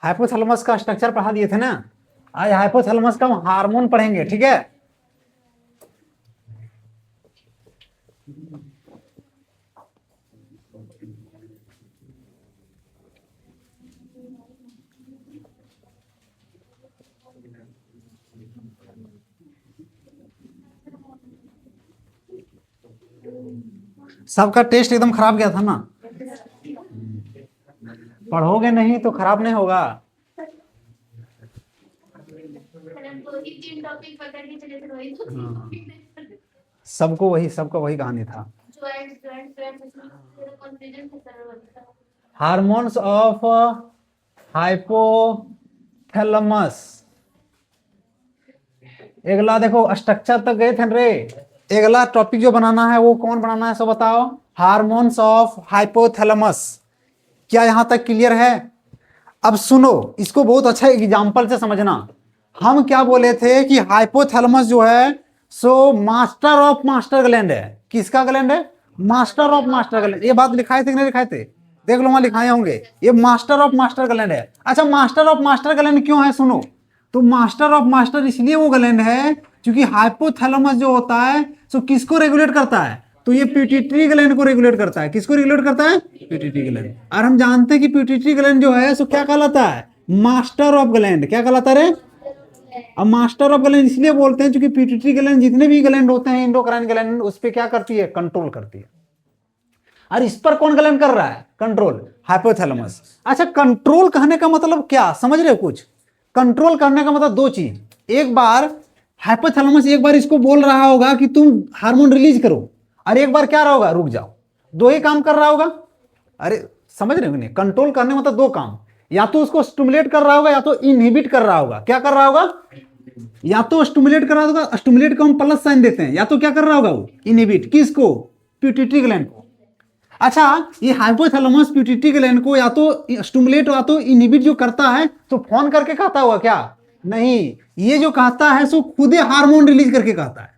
Hypothalamus का structure पढ़ा दिए थे ना, आज हाइपोथैलेमस का हार्मोन पढ़ेंगे, ठीक है। सबका टेस्ट एकदम खराब गया था ना, पढ़ोगे नहीं तो खराब नहीं होगा। सबका वही कहानी था। Hormones of hypothalamus. अगला देखो स्ट्रक्चर तक गए थे रे, अगला टॉपिक जो बनाना है वो कौन बनाना है, सब बताओ। Hormones of hypothalamus. क्या यहां तक क्लियर है? अब सुनो, इसको बहुत अच्छा एग्जांपल से समझना। हम क्या बोले थे कि हाइपोथैलेमस जो है so master of master gland है। किसका ग्लैंड है? Master of master gland. ये बात लिखाए थे कि नहीं लिखाए थे? देख लो वहां लिखाए होंगे, ये मास्टर ऑफ मास्टर ग्लैंड है। अच्छा, मास्टर ऑफ मास्टर ग्लैंड क्यों है? सुनो, तो मास्टर ऑफ मास्टर इसलिए वो ग्लैंड है क्योंकि हाइपोथैलेमस जो होता है सो किसको रेगुलेट करता है? तो ये पिट्यूटरी ग्लैंड को रेगुलेट करता है। किसको रेगुलेट करता है? Pituitary gland. और हम जानते हैं कि पिट्यूटरी ग्लैंड जो है सो क्या कहलाता है? Master of gland. क्या कहलाता है रे? अब मास्टर ऑफ ग्लैंड इसलिए बोलते हैं क्योंकि पिट्यूटरी ग्लैंड जितने भी ग्लैंड होते हैं एंडोक्राइन ग्लैंड, उस पर क्या करती है? कंट्रोल करती है। और इस पर कौन ग्लैंड कर रहा है कंट्रोल? हाइपोथैलेमस। अच्छा, कंट्रोल कहने का मतलब क्या समझ रहे हो? कुछ कंट्रोल करने का मतलब दो चीज। एक बार हाइपोथैलेमस एक बार इसको बोल रहा होगा कि तुम हार्मोन रिलीज करो, और एक बार क्या रहा होगा? रुक जाओ। दो ही काम कर रहा होगा। अरे समझ रहे हो नहीं? कंट्रोल करने मतलब दो काम, या तो उसको स्टिमुलेट कर रहा होगा या तो इनहिबिट कर रहा होगा। क्या कर रहा होगा? या तो स्टिमुलेट कर रहा होगा, स्टिमुलेट को हम प्लस साइन देते हैं, या तो क्या कर रहा होगा वो? इनहिबिट। किसको? पिट्यूटरी ग्लैंड को। अच्छा, ये हाइपोथैलेमस पिट्यूटरी ग्लैंड को या तो स्टिमुलेट या तो इनहिबिट जो करता है, तो फोन करके कहता हुआ क्या? नहीं, ये जो कहता है सो खुद ही हार्मोन रिलीज करके कहता है।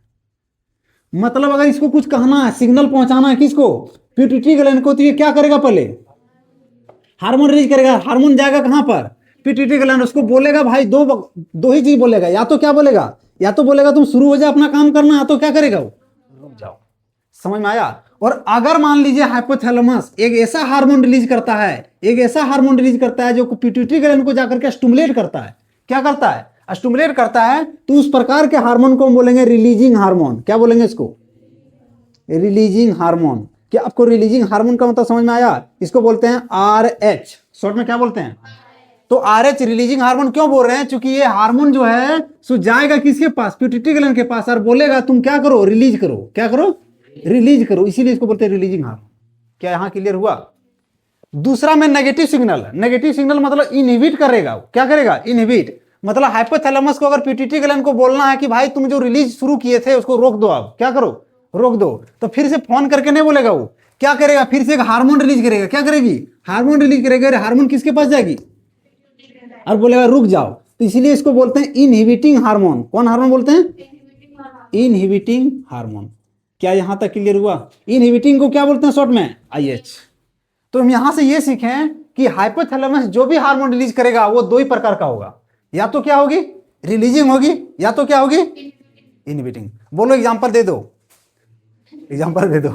मतलब अगर इसको कुछ कहना है, सिग्नल पहुंचाना है किसको? पिट्यूटरी ग्लैंड को, तो ये क्या करेगा? पहले हार्मोन रिलीज करेगा। हार्मोन जाएगा कहां पर? Pituitary gland. उसको बोलेगा भाई दो ही चीज बोलेगा, या तो क्या बोलेगा? या तो बोलेगा तुम शुरू हो जाओ अपना काम करना, या तो क्या करेगा वो? रुक जाओ। समझ में आया? और अगर मान लीजिए हाइपोथैलेमस एक ऐसा हार्मोन रिलीज करता है, एक ऐसा हार्मोन रिलीज करता है जो पिट्यूटरी ग्लैंड को जाकर के स्टिमुलेट करता है। क्या करता है? स्टिमुलेट करता है। तो उस प्रकार के हार्मोन को हम बोलेंगे रिलीजिंग हार्मोन। क्या बोलेंगे इसको? Releasing hormone. क्या आपको रिलीजिंग हार्मोन का मतलब समझ में आया? इसको बोलते हैं RH, शॉर्ट में क्या बोलते हैं? तो RH रिलीजिंग हार्मोन क्यों बोल रहे हैं? क्योंकि ये हार्मोन जो है सो जाएगा किसके पास? पिट्यूटरी ग्लैंड के पास, और बोलेगा तुम क्या करो? रिलीज करो। क्या करो? रिलीज करो। इसीलिए इसको बोलते हैं रिलीजिंग हार्मोन। क्या यहां क्लियर हुआ? दूसरा में नेगेटिव सिग्नल। नेगेटिव सिग्नल मतलब इनहिबिट करेगा। क्या करेगा? इनहिबिट। मतलब हाइपोथैलेमस को अगर पिट्यूटरी ग्लैंड को बोलना है कि भाई तुम जो रिलीज शुरू किए थे उसको रोक दो, आप क्या करो? रोक दो। तो फिर से फोन करके नहीं बोलेगा, वो क्या करेगा? फिर से एक हार्मोन रिलीज करेगा। क्या करेगी? हार्मोन रिलीज करेगा। हार्मोन किसके पास जाएगी? और बोलेगा रुक जाओ। तो इसीलिए इसको बोलते हैं इनहिबिटिंग हार्मोन। कौन हार्मोन बोलते हैं? Inhibiting hormone. क्या यहां तक क्लियर हुआ? इनहिबिटिंग को क्या बोलते हैं शॉर्ट में? IH। तो हम यहां से ये सीखें कि हाइपोथैलेमस जो भी हार्मोन रिलीज करेगा वो दो ही प्रकार का होगा, या तो क्या होगी? रिलीजिंग होगी, या तो क्या होगी? इनहिबिटिंग। बोलो एग्जांपल दे दो। एग्जांपल दे दो।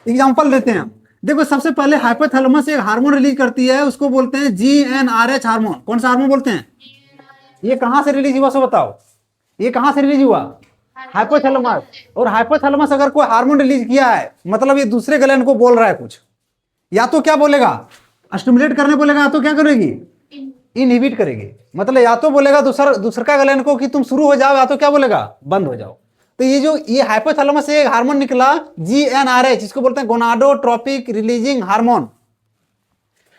एग्जांपल देते हैं। देखो, सबसे पहले हाइपोथैलेमस एक हार्मोन रिलीज करती है, उसको बोलते हैं GnRH हार्मोन। कौन सा हार्मोन बोलते हैं? ये कहां से रिलीज हुआ सो बताओ? ये कहां से रिलीज हुआ? हाइपोथैलेमस। और हाइपोथैलेमस अगर कोई हार्मोन रिलीज किया है मतलब ये दूसरे ग्लैंड को बोल रहा है कुछ, या तो क्या बोलेगा? स्टिमुलेट करने बोलेगा, या तो क्या करेगी? इनहिबिट करेगी। मतलब या तो बोलेगा दूसरा ग्लैंड को कि तुम शुरू हो जाओ, या तो क्या बोलेगा? बंद हो जाओ। तो ये हाइपोथैलेमस से एक हार्मोन निकला GnRH, इसको बोलते हैं गोनाडोट्रोपिक रिलीजिंग हार्मोन।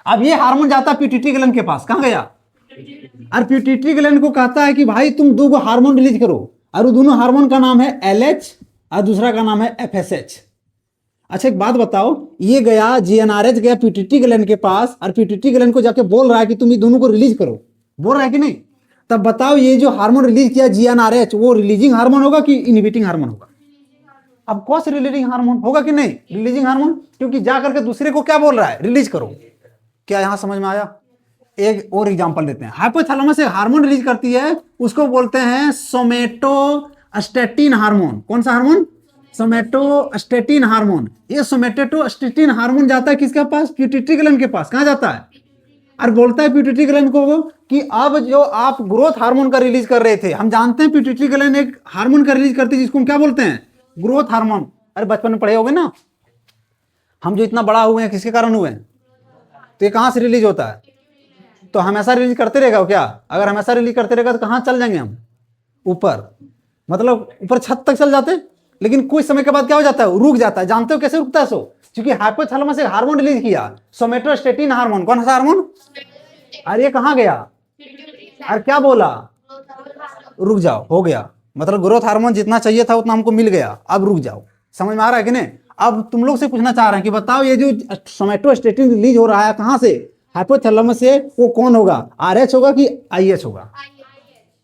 अब ये हार्मोन जाता है पिट्यूटरी ग्लैंड के पास। कहां गया? और पिट्यूटरी ग्लैंड को कहता है कि भाई तुम दो हार्मोन रिलीज करो, और वो दोनों हार्मोन का नाम है LH और दूसरा का नाम है FSH। अच्छा, एक बात बताओ, ये गया GnRH गया पिट्यूटरी ग्लैंड के पास, और पिट्यूटरी ग्लैंड को जाके बोल रहा है कि तुम ये दोनों को रिलीज करो। बोल रहा है कि नहीं? तब बताओ, ये जो हार्मोन रिलीज किया GnRH वो रिलीजिंग हार्मोन होगा कि इनहिबिटिंग हार्मोन होगा? अब कौन सा रिलीजिंग हार्मोन होगा कि नहीं? रिलीजिंग हार्मोन, क्योंकि जा करके दूसरे को क्या बोल रहा है? रिलीज करो। क्या यहां समझ में आया? एक और एग्जांपल देते हैं। हाइपोथैलेमस एक हार्मोन रिलीज करती है, उसको बोलते हैं सोमेटोस्टेटिन हार्मोन। कौन सा हार्मोन? Somatostatin hormone. ये सोमेटोस्टेटिन हार्मोन जाता है किसके पास? प्यूटिट्री ग्लैंड के पास। कहां जाता है? और बोलता है प्यूटिट्री ग्लैंड को कि अब जो आप ग्रोथ हार्मोन का रिलीज कर रहे थे, हम जानते हैं प्यूटिट्री ग्लैंड एक हार्मोन का रिलीज करती है जिसको हम क्या बोलते हैं? Growth hormone. अरे बचपन में पढ़े होगे ना, हम जो इतना बड़ा हुए हैं किसके कारण हुए हैं? तो ये कहां से रिलीज होता है? तो हमेशा रिलीज करते रहेगा क्या? अगर हमेशा रिलीज करते रहेगा तो कहां चल जाएंगे हम? ऊपर, मतलब ऊपर छत तक चल जाते। लेकिन कुछ समय के बाद क्या हो जाता है? रुक जाता है। जानते हो कैसे रुकता है? सो क्योंकि हाइपोथैलेमस एक हार्मोन रिलीज किया, सोमेटोस्टेटिन हार्मोन। कौन सा हार्मोन? अरे ये कहां गया? और क्या बोला? रुक जाओ, हो गया। मतलब ग्रोथ हार्मोन जितना चाहिए था उतना हमको मिल गया, अब रुक जाओ। समझ में आ रहा है कि नहीं? अब तुम लोग से पूछना चाह रहे हैं कि बताओ ये जो सोमेटोस्टेटिन रिलीज हो रहा है कहां से? हाइपोथैलेमस से। वो कौन होगा? आरएच होगा कि आईएच होगा?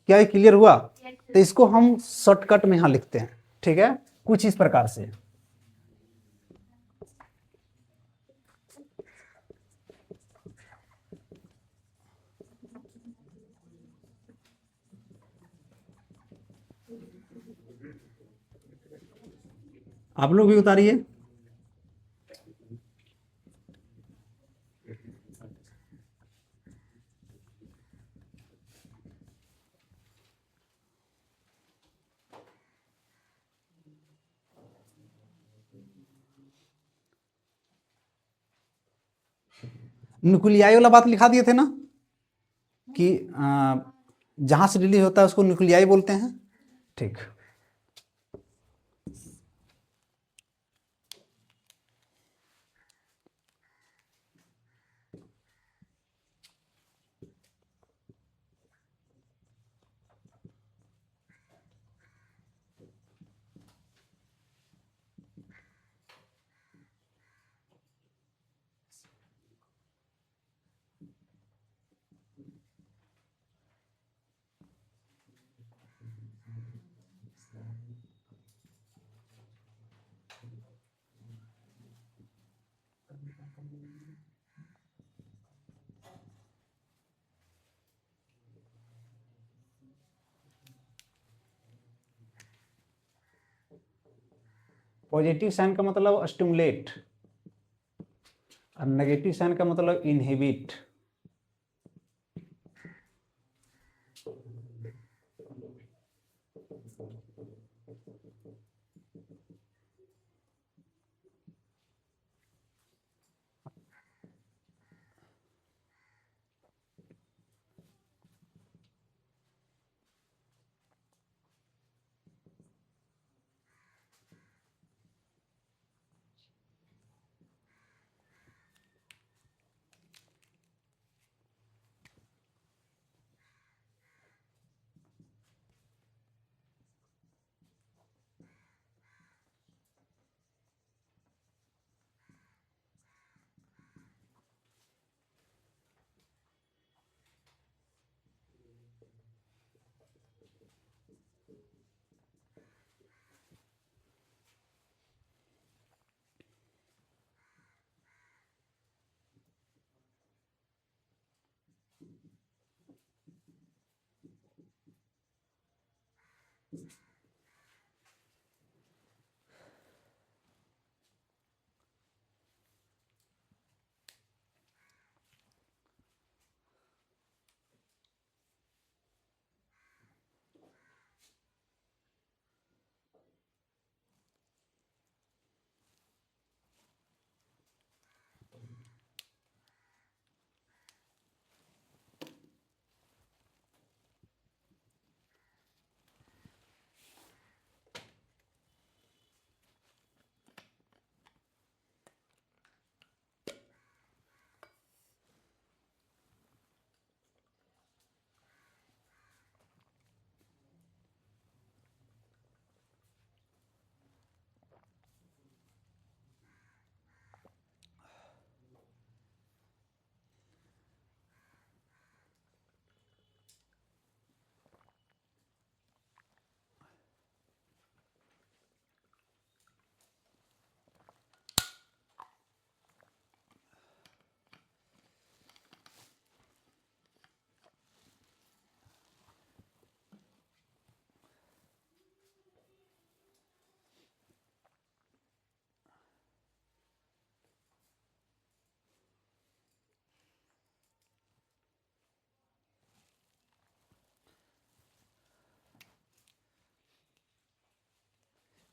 क्या ये क्लियर हुआ? तो इसको हम शॉर्टकट में यहां लिखते हैं, ठीक है, कुछ इस प्रकार से। आप लोग भी उतारिए। न्यूक्लियाई वाला बात लिखा दिए थे ना कि जहां से रिलीज होता है उसको न्यूक्लियाई बोलते हैं। ठीक। पॉजिटिव साइन का मतलब स्टिमुलेट, और नेगेटिव साइन का मतलब इनहिबिट।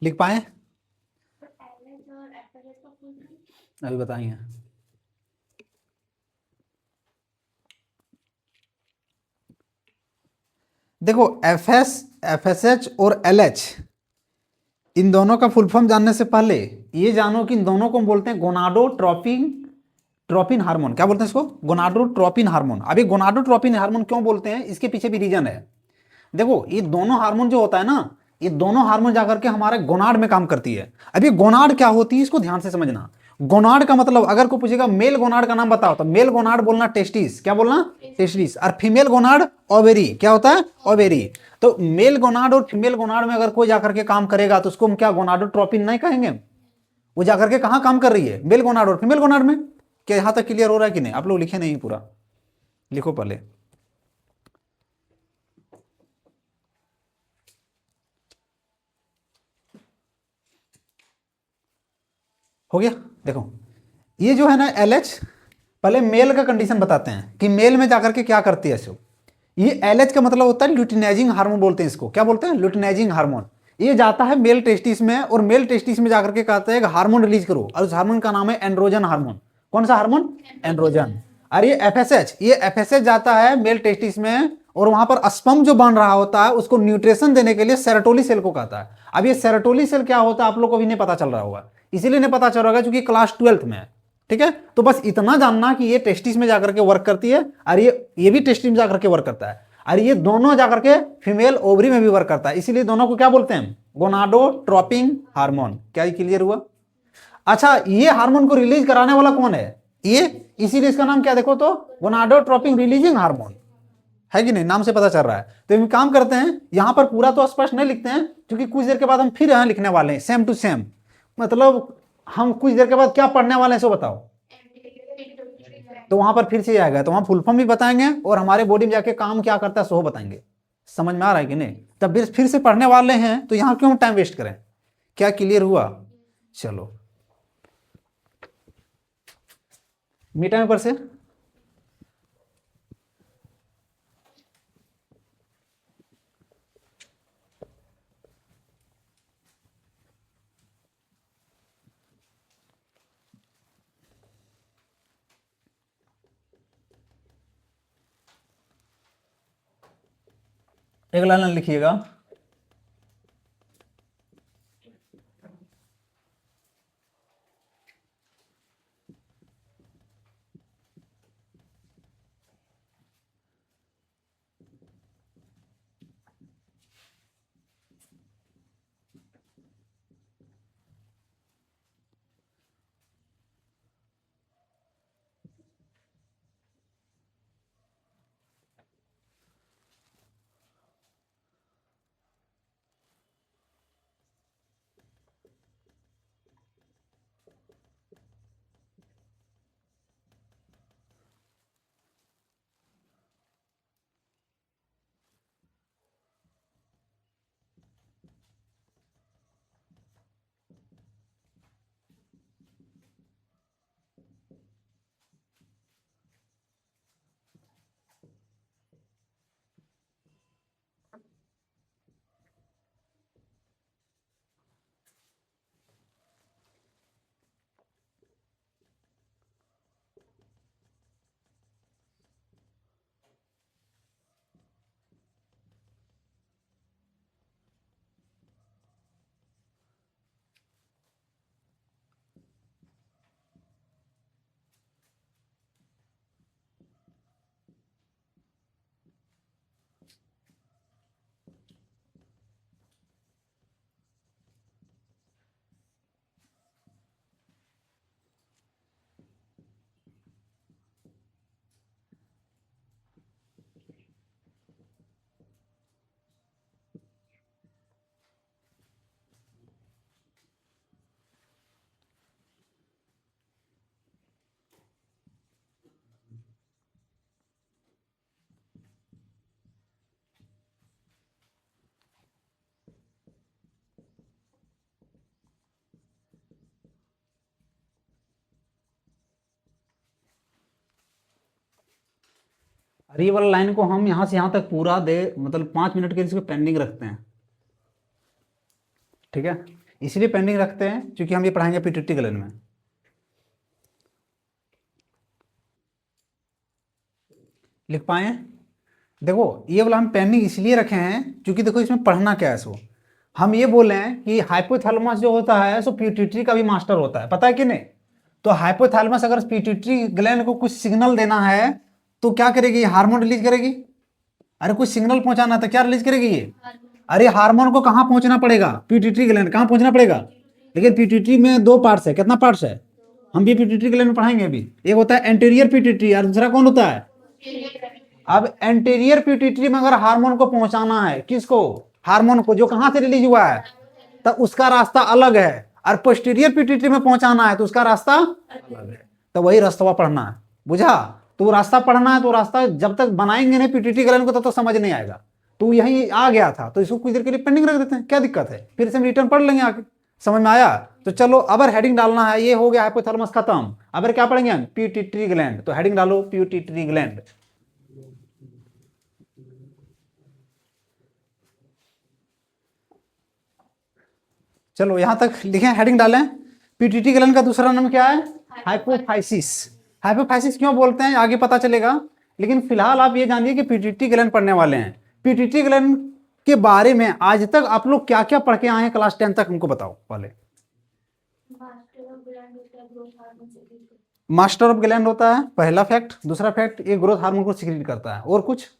लिख पाए? अभी बताइए। देखो एफएसएच और एलएच, इन दोनों का फुल फॉर्म जानने से पहले ये जानो कि इन दोनों को हम बोलते हैं गोनाडोट्रोपिन ट्रोपिन हार्मोन। क्या बोलते हैं इसको? Gonadotropin hormone. अभी गोनाडोट्रोपिन हार्मोन क्यों बोलते हैं, इसके पीछे भी रीजन है। देखो ये दोनों हार्मोन जो होता है ना, ये दोनों हार्मोन जाकर के हमारे गोनाड में काम करती है। अभी गोनाड क्या होती है इसको ध्यान से समझना। गोनाड का मतलब अगर कोई पूछेगा मेल गोनाड का नाम बताओ, तो मेल गोनाड बोलना टेस्टिस। क्या बोलना? टेस्टिस। और फीमेल गोनाड ओवेरी। क्या होता है? ओवेरी। तो मेल गोनाड और फीमेल गोनाड में अगर कोई जाकर के काम करेगा तो उसको हम क्या गोनाडोट्रोपिन नहीं कहेंगे? वो जाकर के कहां काम कर रही है? मेल गोनाड और फीमेल गोनाड में। क्या यहां तक क्लियर हो रहा है कि नहीं? आप लोग लिखे नहीं पूरा, लिखो पहले। हो गया? देखो ये जो है ना एलएच, पहले मेल का कंडीशन बताते हैं कि मेल में जाकर के क्या करती है इसको। ये एलएच का मतलब होता है ल्यूटिनाइजिंग हार्मोन बोलते हैं इसको। क्या बोलते हैं? Luteinizing hormone. ये जाता है मेल टेस्टिस में, और मेल टेस्टिस में जाकर के कहता है हार्मोन रिलीज करो, और उस हार्मोन का नाम है एंड्रोजन हार्मोन। कौन सा हार्मोन? एंड्रोजन। और ये एफएसएच जाता है मेल टेस्टिस में, और वहां पर स्पर्म जो बन रहा होता है उसको न्यूट्रिशन देने के लिए सेरोटोली सेल को कहता है। अब ये सेरोटोली सेल क्या होता है आप लोग को भी नहीं पता चल रहा होगा, इसीलिए नहीं पता चल रहा होगा क्योंकि क्लास 12th में है। ठीक है, तो बस इतना जानना कि ये टेस्टिस में जाकर के वर्क करती है, और ये भी टेस्टिस में जाकर के वर्क करता है, और ये दोनों जाकर के फीमेल ओवरी में भी वर्क करता है। इसीलिए दोनों को क्या बोलते हैं? Gonadotropin hormone. क्या क्लियर हुआ? अच्छा, ये हार्मोन को रिलीज कराने वाला कौन है? ये, इसीलिए इसका नाम क्या देखो तो गोनाडोट्रोपिन रिलीजिंग हार्मोन है कि नहीं? नाम से पता चल रहा है। तो हम काम करते हैं, यहां पर पूरा तो स्पष्ट नहीं लिखते हैं क्योंकि कुछ देर के बाद हम फिर यहां लिखने वाले हैं सेम टू सेम। मतलब हम कुछ देर के बाद क्या पढ़ने वाले हैं सो बताओ। तो वहां पर फिर से आएगा, तो वहां फुल फॉर्म भी बताएंगे और हमारे बॉडी में जाके काम क्या करता है सो बताएंगे। समझ में आ रहा है कि नहीं? तब फिर से पढ़ने वाले हैं तो यहां क्यों हम टाइम वेस्ट करें? क्या क्लियर हुआ? चलो मीटा में पर से एक लाइन लिखिएगा। अरे ये वाला लाइन को हम यहां से यहां तक पूरा दे मतलब 5 मिनट के लिए इसको पेंडिंग रखते हैं। ठीक है, इसलिए पेंडिंग रखते हैं क्योंकि हम ये पढ़ाएंगे पिट्यूटरी ग्लैंड में। लिख पाए? देखो ये वाला हम पेंडिंग इसलिए रखे हैं क्योंकि देखो इसमें पढ़ना क्या है। सो हम ये बोल रहे हैं कि हाइपोथैलेमस जो होता है सो पिट्यूटरी का भी मास्टर होता है, पता है कि नहीं? तो हाइपोथैलेमस अगर पिट्यूटरी ग्लैंड को कुछ सिग्नल देना है तो क्या करेगी? हार्मोन रिलीज करेगी। अरे कुछ सिग्नल पहुंचाना था, क्या रिलीज करेगी ये? अरे हार्मोन को कहाँ पहुंचना पड़ेगा? पिट्यूटरी ग्लैंड कहाँ पहुंचना पड़ेगा? लेकिन पिट्यूटरी में दो पार्ट्स है, कितना पार्ट्स है? हम भी पिट्यूटरी ग्लैंड में पढ़ाएंगे अभी। एक होता है एंटीरियर पिट्यूटरी और दूसरा कौन होता है? अब एंटीरियर पिट्यूटरी में अगर हार्मोन को पहुंचाना है, किसको? हार्मोन को जो कहां से रिलीज हुआ है, तो उसका रास्ता अलग है। और पोस्टीरियर पिट्यूटरी में पहुंचाना है तो उसका रास्ता अलग है। तो वही रास्ता पढ़ना है, बुझा? तो रास्ता पढ़ना है तो रास्ता जब तक बनाएंगे नहीं पिट्यूटरी ग्लैंड को तब तो समझ नहीं आएगा। तो यही आ गया था तो इसको कुछ देर के लिए पेंडिंग रख देते हैं, क्या दिक्कत है? फिर से हम रिटर्न पढ़ लेंगे आके। समझ में आया? तो चलो अबर हेडिंग डालना है, ये हो गया हाइपोथैलेमस खत्म। अबर क्या पढ़ेंगे हम? Pituitary gland. तो हेडिंग डालो पिट्यूटरी ग्लैंड। चलो यहां तक लिखें, हेडिंग डालें। पिट्यूटरी ग्लैंड का दूसरा नाम क्या है? हाइपोफाइसिस। हाइपोफाइसिस क्यों बोलते हैं आगे पता चलेगा, लेकिन फिलहाल आप ये जानिए कि पिट्यूटरी ग्लैंड पढ़ने वाले हैं। पिट्यूटरी ग्लैंड के बारे में आज तक आप लोग क्या क्या पढ़ के आए हैं क्लास 10 तक, हमको बताओ पहले। मास्टर ऑफ ग्लैंड होता है, पहला फैक्ट। दूसरा फैक्ट, ये ग्रोथ हार्मोन को सिक्रीट करता है। और कुछ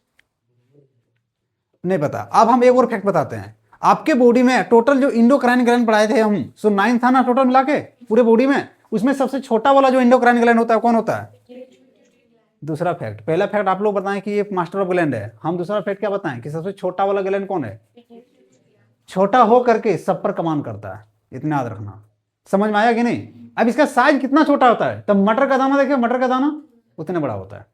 नहीं पता? अब हम एक और फैक्ट बताते हैं। आपके बॉडी में टोटल जो इंडोक्राइन ग्लैंड पढ़ाए थे हम, सो 9 था ना टोटल मिला के पूरे बॉडी में, उसमें सबसे छोटा वाला जो इंडोक्राइन ग्लैंड होता है कौन होता है? दूसरा फैक्ट। पहला फैक्ट आप लोग बताएं कि ये मास्टर ऑफ ग्लैंड है, हम दूसरा फैक्ट क्या बताएं कि सबसे छोटा वाला ग्लैंड कौन है? छोटा हो करके सब पर कमांड करता है, इतना याद रखना। समझ में आया कि नहीं? अब इसका साइज कितना छोटा होता है? तब मटर का दाना देखिए, मटर का दाना उतने बड़ा होता है।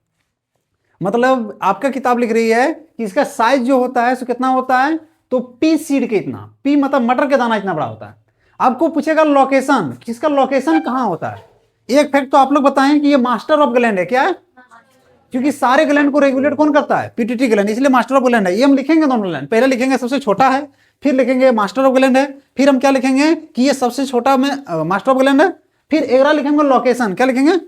मतलब आपका किताब लिख रही है कि इसका साइज जो होता है सो कितना होता है? तो पी सीड के इतना, पी मतलब मटर के दाना इतना बड़ा होता है। आपको पूछेगा लोकेशन, किसका लोकेशन कहां होता है? एक फैक्ट तो आप लोग बताएं कि ये मास्टर ऑफ ग्लैंड है। क्या है? क्योंकि सारे ग्लैंड को रेगुलेट कौन करता है? पिट्यूटरी ग्लैंड, इसलिए मास्टर ऑफ ग्लैंड है। ये हम लिखेंगे दोनों ग्लैंड, पहले लिखेंगे सबसे छोटा है, फिर लिखेंगे मास्टर ऑफ ग्लैंड है, फिर हम क्या लिखेंगे कि ये सबसे छोटा में मास्टर ऑफ ग्लैंड है, फिर अगला लिखेंगे लोकेशन। क्या लिखेंगे?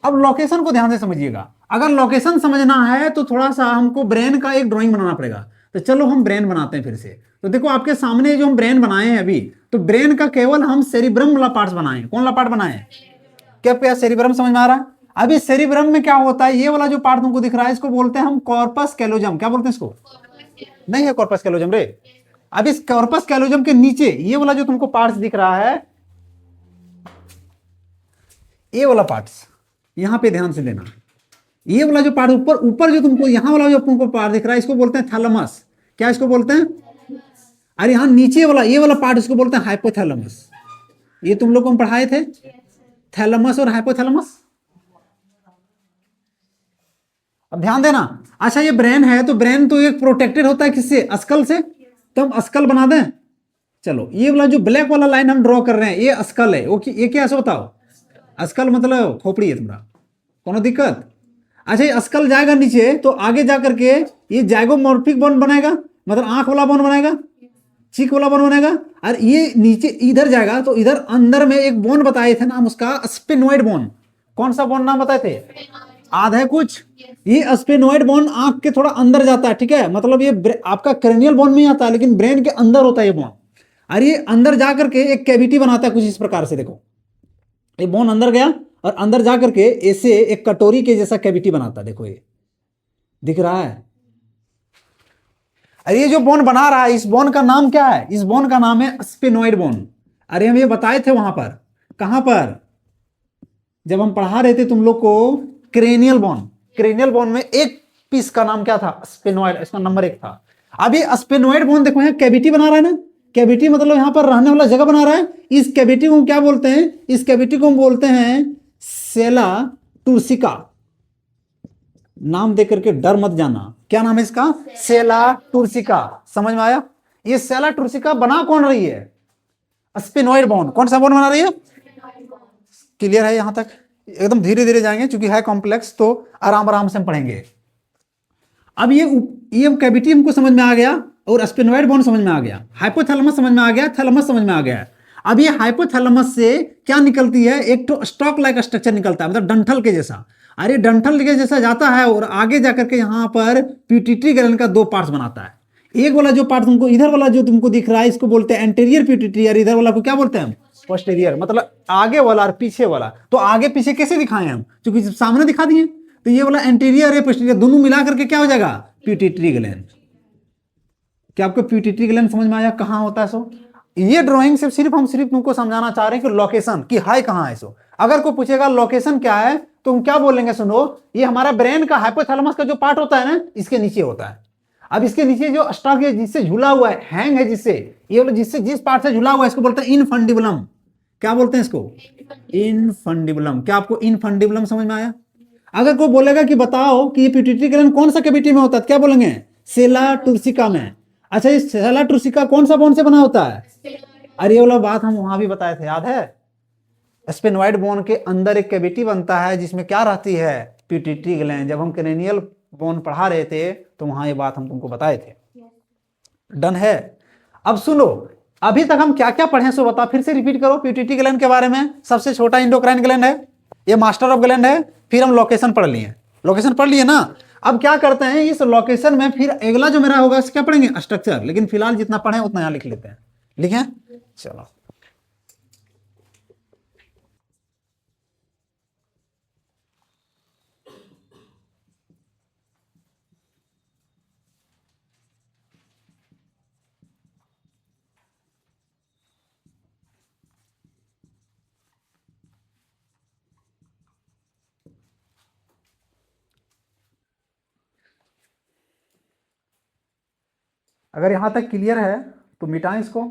अब लोकेशन को ध्यान से समझिएगा। अगर लोकेशन समझना है तो थोड़ा सा हमको ब्रेन का एक ड्राइंग बनाना पड़ेगा। तो चलो हम ब्रेन बनाते हैं फिर से। तो देखो आपके सामने जो हम ब्रेन बनाए हैं अभी, तो ब्रेन का केवल हम सेरिब्रम वाला पार्ट बनाए हैं। कौन सा पार्ट बनाए हैं? क्या सेरिब्रम समझ में आ रहा है? अभी सेरिब्रम में क्या होता है? ये वाला जो पार्ट तुमको दिख रहा है इसको बोलते हैं हम कॉर्पस कैलोजम। क्या बोलते हैं इसको? नहीं है कॉर्पस कैलोजम रे। अब इस कॉर्पस कैलोजम के नीचे ये वाला जो तुमको पार्ट्स दिख रहा है, ये वाला पार्ट्स यहां पे ध्यान से देना। ये वाला जो पार्ट ऊपर ऊपर जो तुमको यहां वाला जो तुमको पार्ट दिख रहा है इसको बोलते हैं थैलेमस। क्या इसको बोलते हैं? अरे यहां नीचे वाला ये वाला पार्ट इसको बोलते हैं हाइपोथैलेमस। ये तुम लोग को हम पढ़ाए थे, थैलेमस और हाइपोथैलेमस। अब ध्यान देना। अच्छा ये ब्रेन है तो ब्रेन तो एक प्रोटेक्टेड होता है किससे? स्कल से। तो हम स्कल बना दें। चलो ये वाला जो ब्लैक वाला लाइन हम ड्रॉ कर रहे हैं ये स्कल है। ओके ये क्या है बताओ? स्कल मतलब खोपड़ी है तुम्हारा, कोनो दिक्कत? अच्छा ये स्कल जाएगा नीचे तो आगे जा करके ये जाइगोमॉर्फिक बोन बनेगा, मतलब आंख वाला बोन बनेगा, चीक वाला बोन बनेगा। और ये नीचे इधर जाएगा तो इधर अंदर में एक बोन बताए थे नाम उसका स्पेनोइड बोन। कौन सा बोन नाम बताए थे? आधा है कुछ। ये स्पेनोइड बोन आंख के थोड़ा अंदर जाता है, ठीक है? मतलब ये आपका क्रेनियल बोन में आता है लेकिन ब्रेन के अंदर होता है ये बोन। और ये अंदर जा करके एक कैविटी बनाता है कुछ इस प्रकार से। देखो ये बोन अंदर गया और अंदर जा करके ऐसे एक कटोरी के जैसा कैविटी बनाता है। देखो ये दिख रहा है। अरे ये जो बोन बना रहा है इस बोन का नाम क्या है? इस बोन का नाम है स्पेनोइड बोन। अरे हम ये बताए थे वहां पर, कहां पर? जब हम पढ़ा रहे थे तुम लोग को क्रेनियल बोन। क्रेनियल बोन में एक पीस का नाम क्या था? स्पेनोइड, इसका नंबर 1 था। अब ये स्पेनोइड बोन देखो यहाँ कैविटी बना रहा है ना, कैविटी मतलब यहां पर रहने वाला जगह बना रहा है। इस कैविटी को क्या बोलते हैं? इस कैविटी को हम बोलते हैं सेला टूर्सिका। नाम देकर के डर मत जाना, क्या नाम है इसका? सेला टूर्सिका। समझ में आया? ये सेला टूर्सिका बना कौन रही है? Sphenoid bone. कौन सा बोन बना रही है? क्लियर है यहां तक? एकदम धीरे धीरे जाएंगे क्योंकि है कॉम्प्लेक्स, तो आराम आराम से हम पढ़ेंगे। अब ये कैविटी हमको समझ में आ गया और स्पेनोइड बोन समझ में आ गया, हाइपोथैलेमस समझ में आ गया, थैलेमस समझ में आ गया। अब ये हाइपोथैलेमस से क्या निकलती है, एक तो स्टॉक लाइक स्ट्रक्चर निकलता है, मतलब डंठल के जैसा। अरे डंठल के जैसा जाता है और आगे जाकर के यहाँ पर पिट्यूटरी ग्लैंड का दो पार्ट्स बनाता है। एक वाला जो पार्ट तुमको, इधर वाला जो तुमको दिख रहा है, इसको बोलते हैं एंटीरियर पिट्यूटरी, और इधर वाला को क्या बोलते हैं हम, पोस्टीरियर, मतलब आगे वाला और पीछे वाला। तो आगे पीछे कैसे दिखाए हम, क्योंकि सामने दिखा दिए, तो ये वाला एंटीरियर है, पोस्टीरियर, दोनों मिला करके क्या हो जाएगा, पिट्यूटरी ग्लैंड। क्या आपको पिट्यूटरी ग्लैंड समझ में आया कहाँ होता है सो? ये ड्राइंग से सिर्फ तुमको समझाना चाह रहे हैं कि लोकेशन की है कहाँ है सो। अगर कोई पूछेगा लोकेशन क्या है तो हम क्या बोलेंगे, सुनो, ये हमारा ब्रेन का हाइपोथैलेमस का जो पार्ट होता है ना, इसके नीचे होता है। अब इसके नीचे जो स्टॉक है, जिससे झूला हुआ है, हैंग है, जिससे ये वाला, जिससे जिस पार्ट से झूला हुआ है, इसको बोलते हैं इनफंडिबुलम। क्या बोलते हैं इसको, इनफंडिबुलम। क्या आपको इनफंडिबुलम समझ में आया? अगर कोई बोलेगा कि बताओ कि ये पिट्यूटरी ग्लैंड कौन सा कैविटी में होता है, क्या बोलेंगे, सेला टुर्सिका में। अच्छा, ये सेला टुर्सिका कौन सा बोन से बना होता है? अरे ये वाला बात हम वहां भी बताए थे, याद है? स्पेनोइड बोन के अंदर एक कैविटी बनता है जिसमें क्या रहती है, पिट्यूटरी ग्लैंड। जब हम क्रेनियल बोन पढ़ा रहे थे तो वहां ये बात हम तुमको बताए थे। डन है? अब सुनो, अभी तक हम क्या क्या पढ़े सो बता, फिर से रिपीट करो पिट्यूटरी ग्लैंड के बारे में। सबसे छोटा इंडोक्राइन ग्लैंड है, ये मास्टर ऑफ ग्लैंड है। फिर हम लोकेशन पढ़ लिए, लोकेशन पढ़ लिए ना। अब क्या करते हैं, इस लोकेशन में फिर अगला जो मेरा होगा क्या पढ़ेंगे, स्ट्रक्चर। लेकिन फिलहाल जितना पढ़े उतना यहां लिख लेते हैं। लिखें, चलो। अगर यहां तक क्लियर है तो मिटाएं इसको।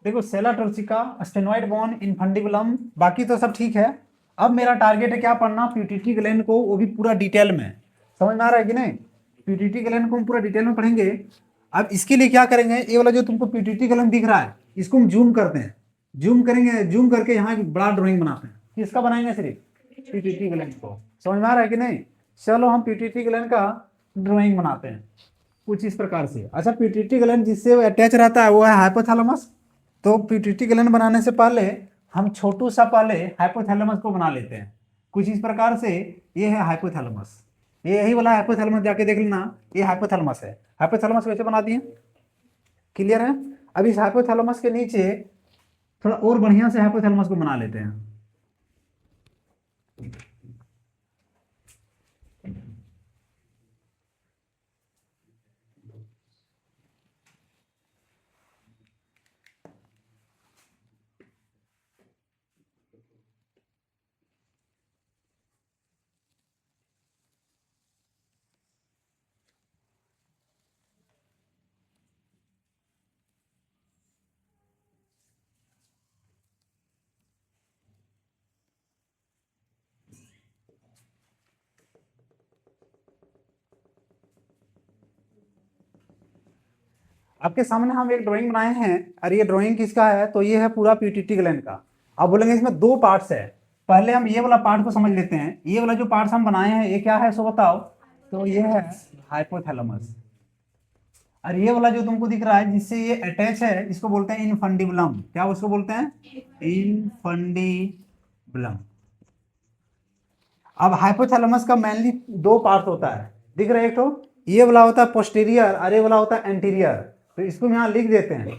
देखो, सेला टॉर्सिका, स्टेनोइड बोन, इनफंडिबुलम, बाकी तो सब ठीक है। अब मेरा टारगेट है क्या पढ़ना, पिट्यूटरी ग्लैंड को, वो भी पूरा डिटेल में। समझ में आ रहा है कि नहीं? पिट्यूटरी ग्लैंड को हम पूरा डिटेल में पढ़ेंगे। अब इसके लिए क्या करेंगे, ये वाला जो तुमको पिट्यूटरी ग्लैंड दिख रहा है, इसको हम जूम करते हैं। जूम करेंगे, जूम करके यहाँ एक बड़ा ड्राइंग बनाते हैं। किसका बनाएंगे, सिर्फ पिट्यूटरी ग्लैंड को। समझ में आ रहा है कि नहीं? चलो हम पिट्यूटरी ग्लैंड का ड्राइंग बनाते हैं कुछ इस प्रकार से। अच्छा, पिट्यूटरी ग्लैंड जिससे अटैच रहता है वो है हाइपोथैलेमस। तो पिट्यूटरी ग्लैंड बनाने से पहले हम छोटू सा पहले हाइपोथैलेमस को बना लेते हैं कुछ इस प्रकार से। ये है हाइपोथैलेमस, ये यही वाला हाइपोथैलेमस, जाके देख लेना, ये हाइपोथैलेमस है। हाइपोथैलेमस वैसे बना दिए, क्लियर है? अब इस हाइपोथैलेमस के नीचे थोड़ा और बढ़िया से हाइपोथैलेमस को बना लेते हैं। आपके सामने हम एक ड्राइंग बनाए हैं, और ये ड्राइंग किसका है, तो ये है पूरा पिट्यूटरी ग्लैंड का। आप बोलेंगे इसमें दो पार्ट्स है। पहले हम ये वाला पार्ट को समझ लेते हैं। ये वाला जो पार्ट्स हम बनाए हैं, ये क्या है सो बताओ। तो ये है हाइपोथैलेमस, और ये वाला जो तुमको दिख रहा है जिससे ये अटैच है, इसको बोलते हैं इनफंडिबुलम। क्या उसको बोलते हैं, इनफंडिबुलम। अब हाइपोथैलेमस का मेनली दो पार्ट होता है, दिख रहा है, एक तो ये वाला होता है पोस्टीरियर, और ये वाला होता है एंटीरियर। तो इसको यहाँ लिख देते हैं,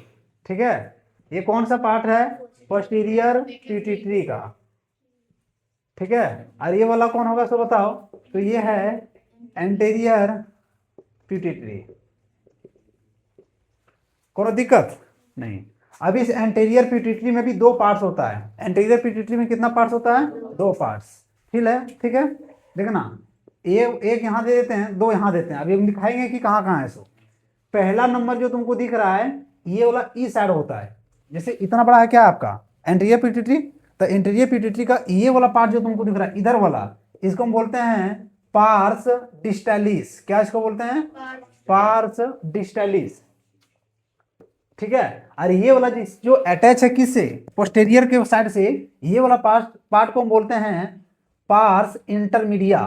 ठीक है? ये कौन सा पार्ट है, पोस्टीरियर पिट्यूटरी का, ठीक है? और ये वाला कौन होगा सो बताओ। तो ये है एंटीरियर पिट्यूटरी। कोई दिक्कत नहीं? अब इस एंटीरियर पिट्यूटरी में भी दो पार्ट्स होता है। एंटीरियर पिट्यूटरी में कितना पार्ट्स होता है, दो पार्ट्स, ठीक है? ठीक है, देखना, ये एक यहाँ दे देते हैं, दो यहाँ देते हैं। अभी हम दिखाएंगे कि कहाँ कहाँ है सो। पहला नंबर जो तुमको दिख रहा है, ये वाला ई साइड होता है। जैसे इतना बड़ा है क्या आपका एंटीरियर पिट्यूटरी, तो एंटीरियर पिट्यूटरी का ये वाला पार्ट जो तुमको दिख रहा है इधर वाला, इसको हम बोलते हैं पार्स डिस्टैलिस। क्या इसको बोलते हैं? पार्स डिस्टैलिस। ठीक है। और ये वाला जो अटैच है किससे? पोस्टेरियर के साइड से, ये वाला पार्ट को हम बोलते हैं पार्स इंटरमीडिया।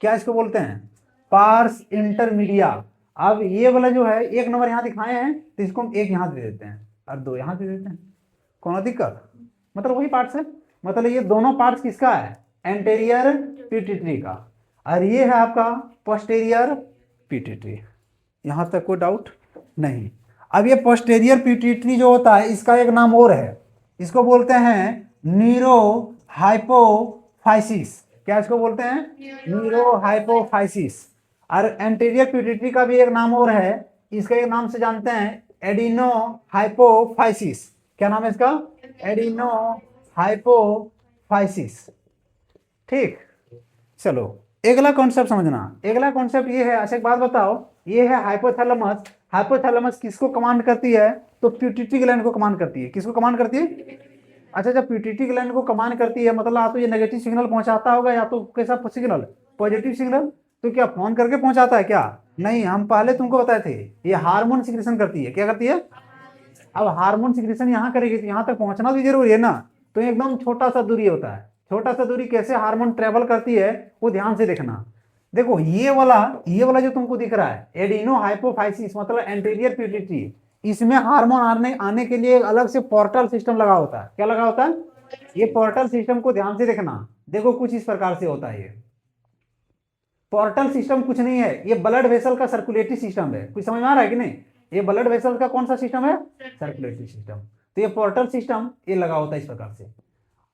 क्या इसको बोलते हैं? Parse intermedia. अब ये वाला जो है, एक नंबर यहां दिखाए हैं तो इसको हम एक यहां दे देते हैं और दो यहां दे देते हैं। कौन दिक्कत? मतलब वही पार्ट्स है, मतलब ये दोनों पार्ट्स किसका है? एंटेरियर पिट्यूटरी का। और ये है आपका पोस्टेरियर पिट्यूटरी। यहां तक कोई डाउट नहीं। अब ये पोस्टेरियर पिट्यूटरी जो होता है, इसका एक नाम और है, इसको बोलते हैं न्यूरो हाइपोफाइसिस। क्या इसको बोलते हैं? Neuro hypophysis. और एंटीरियर पिट्यूटरी का भी एक नाम और है, इसका एक नाम से जानते हैं एडिनो हाइपोफाइसिस। क्या नाम है इसका? Adeno hypophysis. ठीक, चलो अगला कॉन्सेप्ट समझना। अगला कॉन्सेप्ट ये है, अच्छा एक बात बताओ, ये है हाइपोथैलेमस। हाइपोथैलेमस किसको कमांड करती है? तो पिट्यूटरी ग्लैंड को कमांड करती है। किसको कमांड करती है? अच्छा, जब पिट्यूटरी ग्लैंड को कमांड करती है, मतलब या तो ये नेगेटिव सिग्नल पहुंचाता होगा या तो कैसा सिग्नल? Positive signal. तो क्या फोन करके पहुंचाता है क्या? नहीं, हम पहले तुमको बताए थे, ये हार्मोन सिक्रेशन करती है। क्या करती है? अब हार्मोन सिक्रेशन यहाँ करेगी तो यहाँ तक पहुंचना भी जरूरी है ना, तो एकदम छोटा सा दूरी होता है। छोटा सा दूरी कैसे हार्मोन ट्रेवल करती है वो ध्यान से देखना। देखो ये वाला जो तुमको दिख रहा है एडिनो हाइपोफाइसिस, मतलब एंटीरियर पिट्यूटरी, इसमें हार्मोन आने के लिए अलग से पोर्टल सिस्टम लगा होता है। क्या लगा होता है? ये पोर्टल सिस्टम को ध्यान से देखना। देखो कुछ इस प्रकार से होता है। ये पोर्टल सिस्टम कुछ नहीं है, ये ब्लड वेसल का सर्कुलेटरी सिस्टम है। कुछ समझ में आ रहा है कि नहीं? ये ब्लड वेसल का कौन सा सिस्टम है? Circulatory system. तो ये पोर्टल सिस्टम ये लगा होता है इस प्रकार से।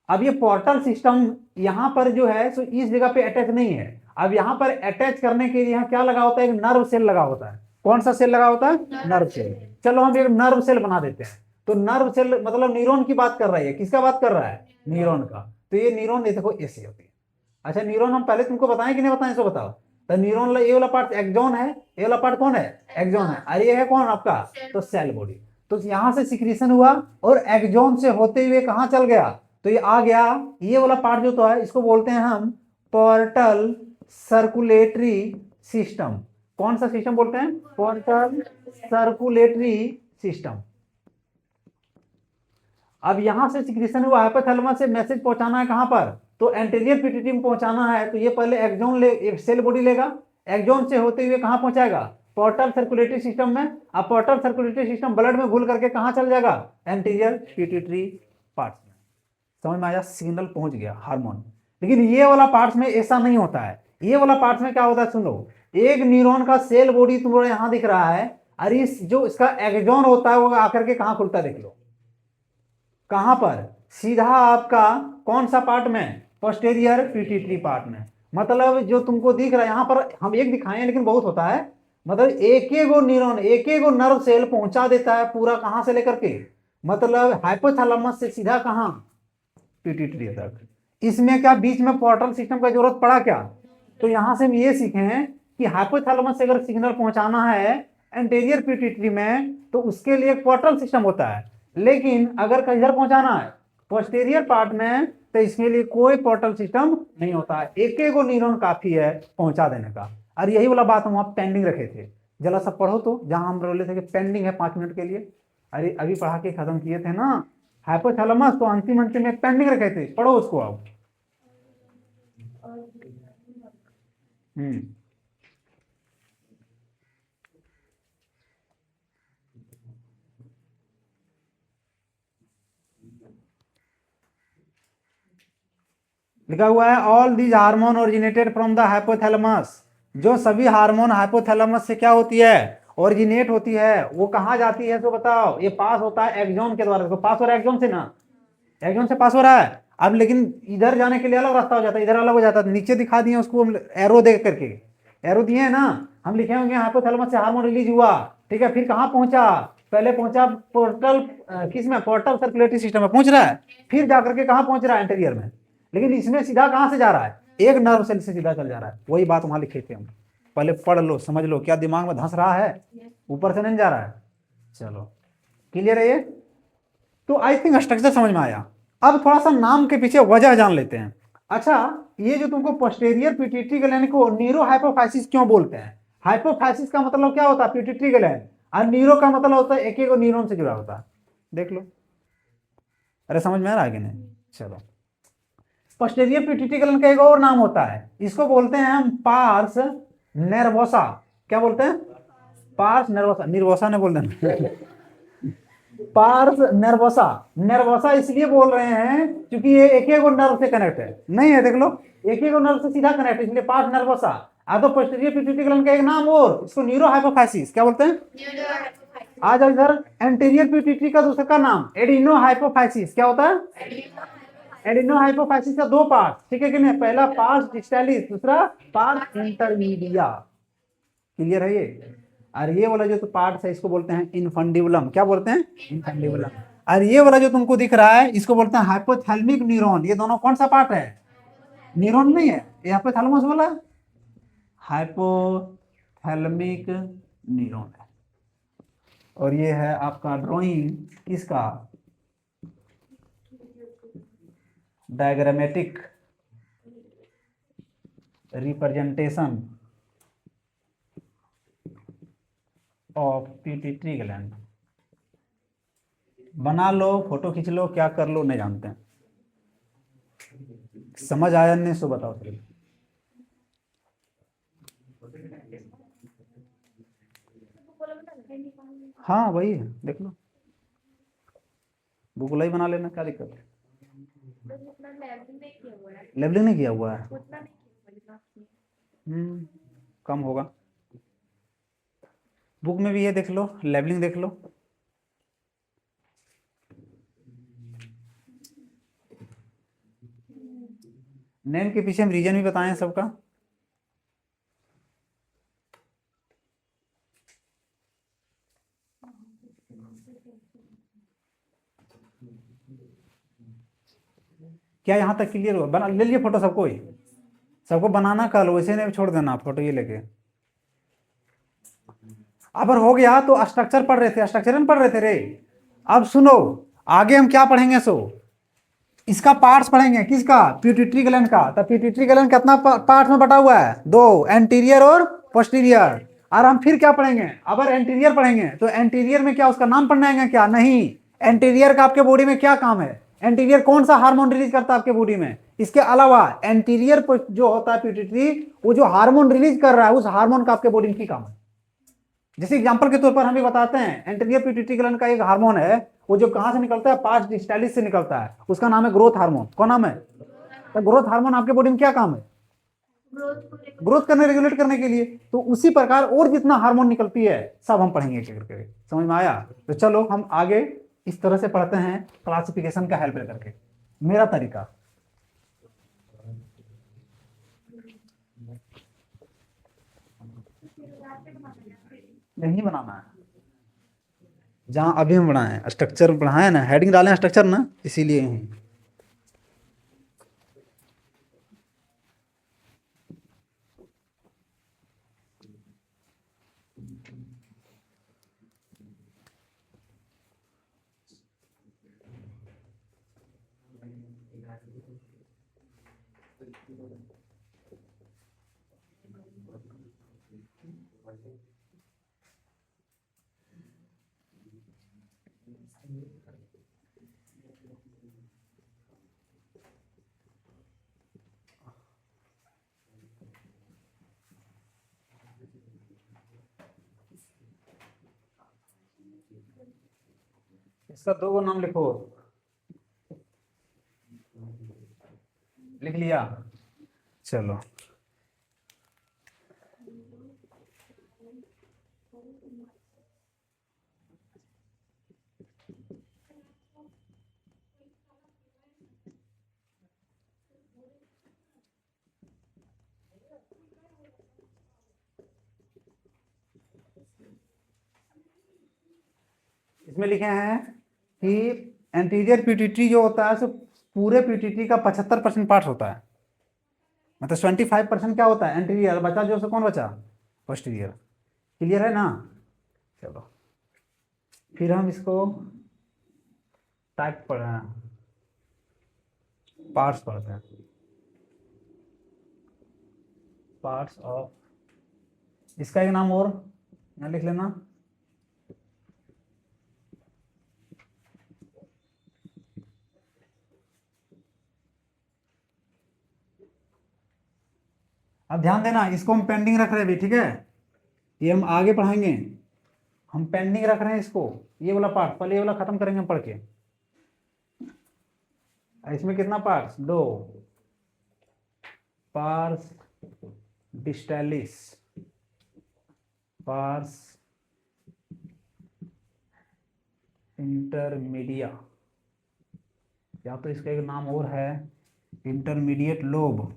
अब ये पोर्टल सिस्टम यहाँ पर जो है सो इस जगह पे अटैच नहीं है। अब यहाँ पर अटैच करने के लिए यहाँ क्या लगा होता है? एक नर्व सेल लगा होता है। कौन सा सेल लगा होता है? Nerve cell. चलो हम एक नर्व सेल बना देते हैं। तो नर्व सेल मतलब न्यूरॉन की बात कर रही है। किसका बात कर रहा है? न्यूरॉन का। तो ये न्यूरॉन देखो ऐसे होती है। अच्छा, न्यूरॉन हम पहले तुमको बताएं कि नहीं बताएं, सो बताओ। तो न्यूरॉन ये वाला पार्ट एक्सॉन है, ये वाला पार्ट कौन है? एक्सॉन है। और ये है कौन आपका? तो सेल बॉडी। तो यहां से सिक्रीशन हुआ और एक्सॉन से होते हुए कहां चल गया? तो ये आ गया, ये वाला पार्ट जो तो है इसको बोलते हैं हम पोर्टल सर्कुलेटरी सिस्टम। कौन सा सिस्टम बोलते हैं? Portal circulatory system. अब यहां से सिक्रीशन हुआ, हाइपोथैलेमस से मैसेज पहुंचाना है कहां पर? तो एंटीरियर पिट्यूटरी में पहुंचाना है। तो ये पहले एक्सॉन एक सेल बॉडी लेगा, एक्सॉन से होते हुए कहां पहुंचाएगा? पोर्टल सर्कुलेटरी सिस्टम में। अब पोर्टल सर्कुलेटरी सिस्टम ब्लड में घुल करके कहां चल जाएगा? एंटीरियर पिट्यूटरी पार्ट में। समझ में आया? सिग्नल पहुंच गया हार्मोन। लेकिन ये वाला पार्ट्स में ऐसा नहीं होता है। ये वाला पार्ट्स में क्या होता है? सुनो, एक न्यूरॉन का सेल बॉडी तुम्हारा यहां दिख रहा है, और इस जो इसका एक्सॉन होता है वो आकर के कहां खुलता है? देख लो कहां पर? सीधा आपका कौन सा पार्ट में? पोस्टेरियर पिट्यूटरी पार्ट में। मतलब जो तुमको दिख रहा है यहां पर हम एक दिखाए हैं लेकिन बहुत होता है, मतलब एक गो न्यूरॉन एक गो नर्व सेल पहुंचा देता है पूरा। कहां से लेकर के? मतलब हाइपोथैलेमस से सीधा कहां? पिट्यूटरी तक। इसमें क्या बीच में पोर्टल सिस्टम का जरूरत पड़ा क्या? तो यहां से हम ये सीखे हैं कि हाइपोथैलेमस से अगर सिग्नल पहुंचाना है एंटीरियर पिट्यूटरी में तो उसके लिए एक पोर्टल सिस्टम होता है। लेकिन अगर किधर पहुंचाना है? पोस्टेरियर पार्ट में, तो इसके लिए कोई पोर्टल सिस्टम नहीं होता है। एक गो न्यूरॉन काफी है पहुंचा देने का। और यही वाला बात हम वहां पेंडिंग रखे थे। जरा सा पढ़ो तो, जहां हम बोले थे कि पेंडिंग है 5 मिनट के लिए। अरे अभी पढ़ा के खत्म किए थे ना हाइपोथैलेमस, तो अंतिम में पेंडिंग रखे थे, पढ़ो उसको आप। लिखा हुआ है all these hormone originated from the hypothalamus. जो सभी हार्मोन हाइपोथैलेमस से क्या होती है? ओरिजिनेट होती है। वो कहाँ जाती है तो बताओ? ये पास होता है एक्सॉन के द्वारा। तो पास हो रहा है एक्सॉन से ना, एक्सॉन से पास हो रहा है। अब लेकिन इधर जाने के लिए अलग रास्ता हो जाता है, इधर अलग हो जाता है। नीचे दिखा दिए उसको एरो दे करके, एरो दिए है ना, हम लिखे होंगे हाइपोथैलेमस से हार्मोन रिलीज हुआ। ठीक है, फिर कहाँ पहुंचा? पहले पहुंचा पोर्टल, किस में? पोर्टल सर्कुलेटरी सिस्टम में पहुंच रहा है, फिर जाकर के कहाँ पहुंच रहा है? एंटीरियर में। लेकिन इसमें सीधा कहां से जा रहा है? एक नर्व सेल से सीधा चल जा रहा है। वही बात वहां लिखे थे हम। पहले पढ़ लो, समझ लो, क्या दिमाग में धंस रहा है? ऊपर से नहीं जा रहा है? चलो क्लियर है ये? तो आई थिंक स्ट्रक्चर समझ में आया। अब थोड़ा सा नाम के पीछे वजह जान लेते हैं। अच्छा, ये जो तुमको पोस्टेरियर पिट्यूटरी ग्लैंड को न्यूरो हाइपोफाइसिस क्यों बोलते हैं? हाइपोफाइसिस का मतलब क्या होता है? पिट्यूटरी ग्लैंड, और न्यूरो का मतलब होता है एक एक न्यूरॉन से जुड़ा होता है। देख लो, अरे समझ में आ रहा है कि नहीं? चलो, पोस्टेरियर पिट्यूटरी ग्लैंड का एक और नाम होता है, इसको बोलते हैं हम पार्स नर्वोसा। क्या बोलते हैं? पार्स नर्वोसा, निर्वोसा ने बोल देना पार्स नर्वोसा। नर्वोसा इसलिए बोल रहे हैं क्योंकि ये एक एक नर्व से कनेक्ट है, नहीं है? देख लो, एक एक नर्व से सीधा कनेक्ट है, इसलिए पार्स नर्वोसा। तो पोस्टेरियर पिट्यूटरी ग्लैंड का एक नाम और, इसको न्यूरो हाइपोफाइसिस क्या बोलते हैं? आ जाओ इधर, एंटीरियर पिट्यूटरी का दूसरा का नाम एडिनो हाइपोफाइसिस। क्या होता है? एडिनो हाइपोफाइसिस का दो पार्ट, ठीक है कि नहीं? पहला पार्स डिस्टालिस, दूसरा पार्स इंटरमीडिया। क्लियर है ये? और ये वाला जो तो पार्ट है इसको बोलते हैं इनफंडिबुलम। क्या बोलते हैं? इनफंडिबुलम। और ये वाला जो तुमको दिख रहा है इसको बोलते हैं हाइपोथैलेमिक न्यूरॉन। ये दोनों कौन सा पार्ट है? न्यूरॉन नहीं है, ये हाइपोथैलेमस वाला हाइपोथैलेमिक न्यूरॉन है। और ये है आपका ड्राइंग इसका, diagrammatic representation of pituitary gland. बना लो, फोटो खींच लो, क्या कर लो नहीं जानते हैं। समझ आया नहीं सो बताओ फिर। हाँ वही है, देख लो, बुक ही बना लेना, क्या दिक्कत है? लेबलिंग नहीं किया हुआ है? कम होगा। बुक में भी ये देख लो, लेबलिंग देख लो। नेम के पीछे हम रीजन भी बताएं सबका। क्या यहाँ तक क्लियर हुआ? बना ले लिए फोटो सबको ही? सबको बनाना कल, वैसे नहीं छोड़ देना फोटो ये लेके। अगर हो गया तो स्ट्रक्चर पढ़ रहे थे, स्ट्रक्चर पढ़ रहे थे रे। अब सुनो, आगे हम क्या पढ़ेंगे? सो इसका पार्ट्स पढ़ेंगे, किसका? पिट्यूटरी ग्लैंड का। तो पिट्यूटरी ग्लैंड कितना पार्ट्स में बटा हुआ है? दो, एंटीरियर और पोस्टीरियर। और हम फिर क्या पढ़ेंगे? अगर एंटीरियर पढ़ेंगे तो एंटीरियर में क्या उसका नाम पढ़ना है क्या? नहीं। एंटीरियर का आपके बॉडी में क्या काम है? एंटीरियर कौन सा हार्मोन रिलीज करता है आपके बॉडी में? इसके अलावा एंटीरियर जो होता है पिट्यूटरी, वो जो हार्मोन रिलीज कर रहा है, उस हार्मोन का आपके बॉडी में क्या काम है? जैसे एग्जांपल के तौर पर हम भी बताते हैं, एंटीरियर पिट्यूटरी ग्लैंड का एक हार्मोन है, वो जो कहां से निकलता है? पार्स डिस्टालिस से निकलता है, उसका नाम है ग्रोथ हार्मोन। कौन नाम है? तो ग्रोथ हार्मोन आपके बॉडी में क्या काम है? ग्रोथ करने, रेगुलेट करने के लिए। तो उसी प्रकार और जितना हार्मोन निकलती है सब हम पढ़ेंगे एक करके। समझ में आया? तो चलो हम आगे इस तरह से पढ़ते हैं, क्लासिफिकेशन का हेल्प करके, मेरा तरीका। नहीं बनाना है, जहां अभी हम बनाए स्ट्रक्चर पढ़ाए ना, हेडिंग डाले स्ट्रक्चर ना, इसीलिए यहीं। इसका दो गो नाम लिखो, लिख लिया? चलो, इसमें लिखे हैं कि एंटीरियर पिट्यूटरी जो होता है, सो पूरे पिट्यूटरी का 75% पार्ट होता है, मतलब 25% क्या होता है? एंटीरियर। बचा जो, से कौन बचा? पोस्टीरियर। क्लियर है ना? चलो फिर हम इसको टाइप पढ़ पार्ट्स पढ़ते हैं। पार्ट्स ऑफ, इसका एक नाम और यहाँ लिख लेना, अब ध्यान देना, इसको हम पेंडिंग रख रहे हैं अभी, ठीक है, ये हम आगे पढ़ाएंगे, हम पेंडिंग रख रहे हैं इसको, ये वाला पार्ट पहले ये वाला खत्म करेंगे हम पढ़ के। इसमें कितना पार्ट्स, दो, पार्स डिस्टेलिस, पार्स इंटरमीडिया, या तो इसका एक नाम और है इंटरमीडिएट लोब,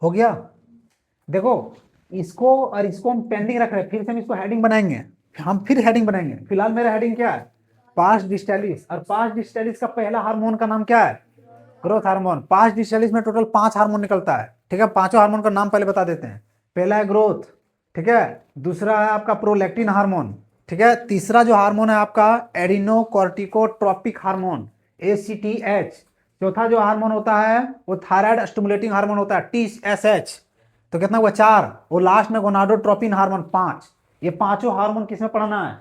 हो गया। देखो इसको और इसको हम पेंडिंग रख रहे हैं, फिर से हम इसको हेडिंग बनाएंगे, हम फिर हेडिंग बनाएंगे। फिलहाल मेरा हेडिंग क्या है, पास्ट डिस्टेलिस, और पास्ट डिस्टेलिस का पहला हार्मोन का नाम क्या है, ग्रोथ हार्मोन। पास्ट डिस्टेलिस में टोटल 5 हार्मोन निकलता है, ठीक है, पांचों हार्मोन का नाम पहले बता देते हैं। पहला है ग्रोथ, ठीक है, दूसरा है आपका प्रोलैक्टिन हार्मोन, ठीक है, तीसरा जो हार्मोन है आपका एडिनोकॉर्टिकोट्रोपिक हार्मोन ACTH, चौथा जो हार्मोन होता है वो थायराइड स्टिमुलेटिंग हार्मोन होता है TSH, तो कितना हुआ 4, और लास्ट में गोनाडोट्रोपिन हार्मोन 5। ये पांचों हार्मोन किसमें पढ़ना है,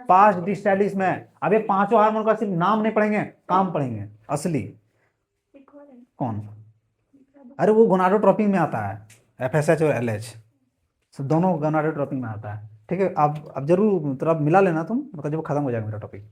पास्ट डिस्टेलिस में। अब ये पांचों हार्मोन का सिर्फ नाम नहीं पढ़ेंगे, काम पढ़ेंगे असली। कौन, अरे वो गोनाडोट्रोपिन में आता है, FSH और LH दोनों गोनाडोट्रोपिन में आता है, ठीक है। अब जरूर मतलब मिला लेना तुम, मतलब जब खत्म हो जाएगा मेरा टॉपिक।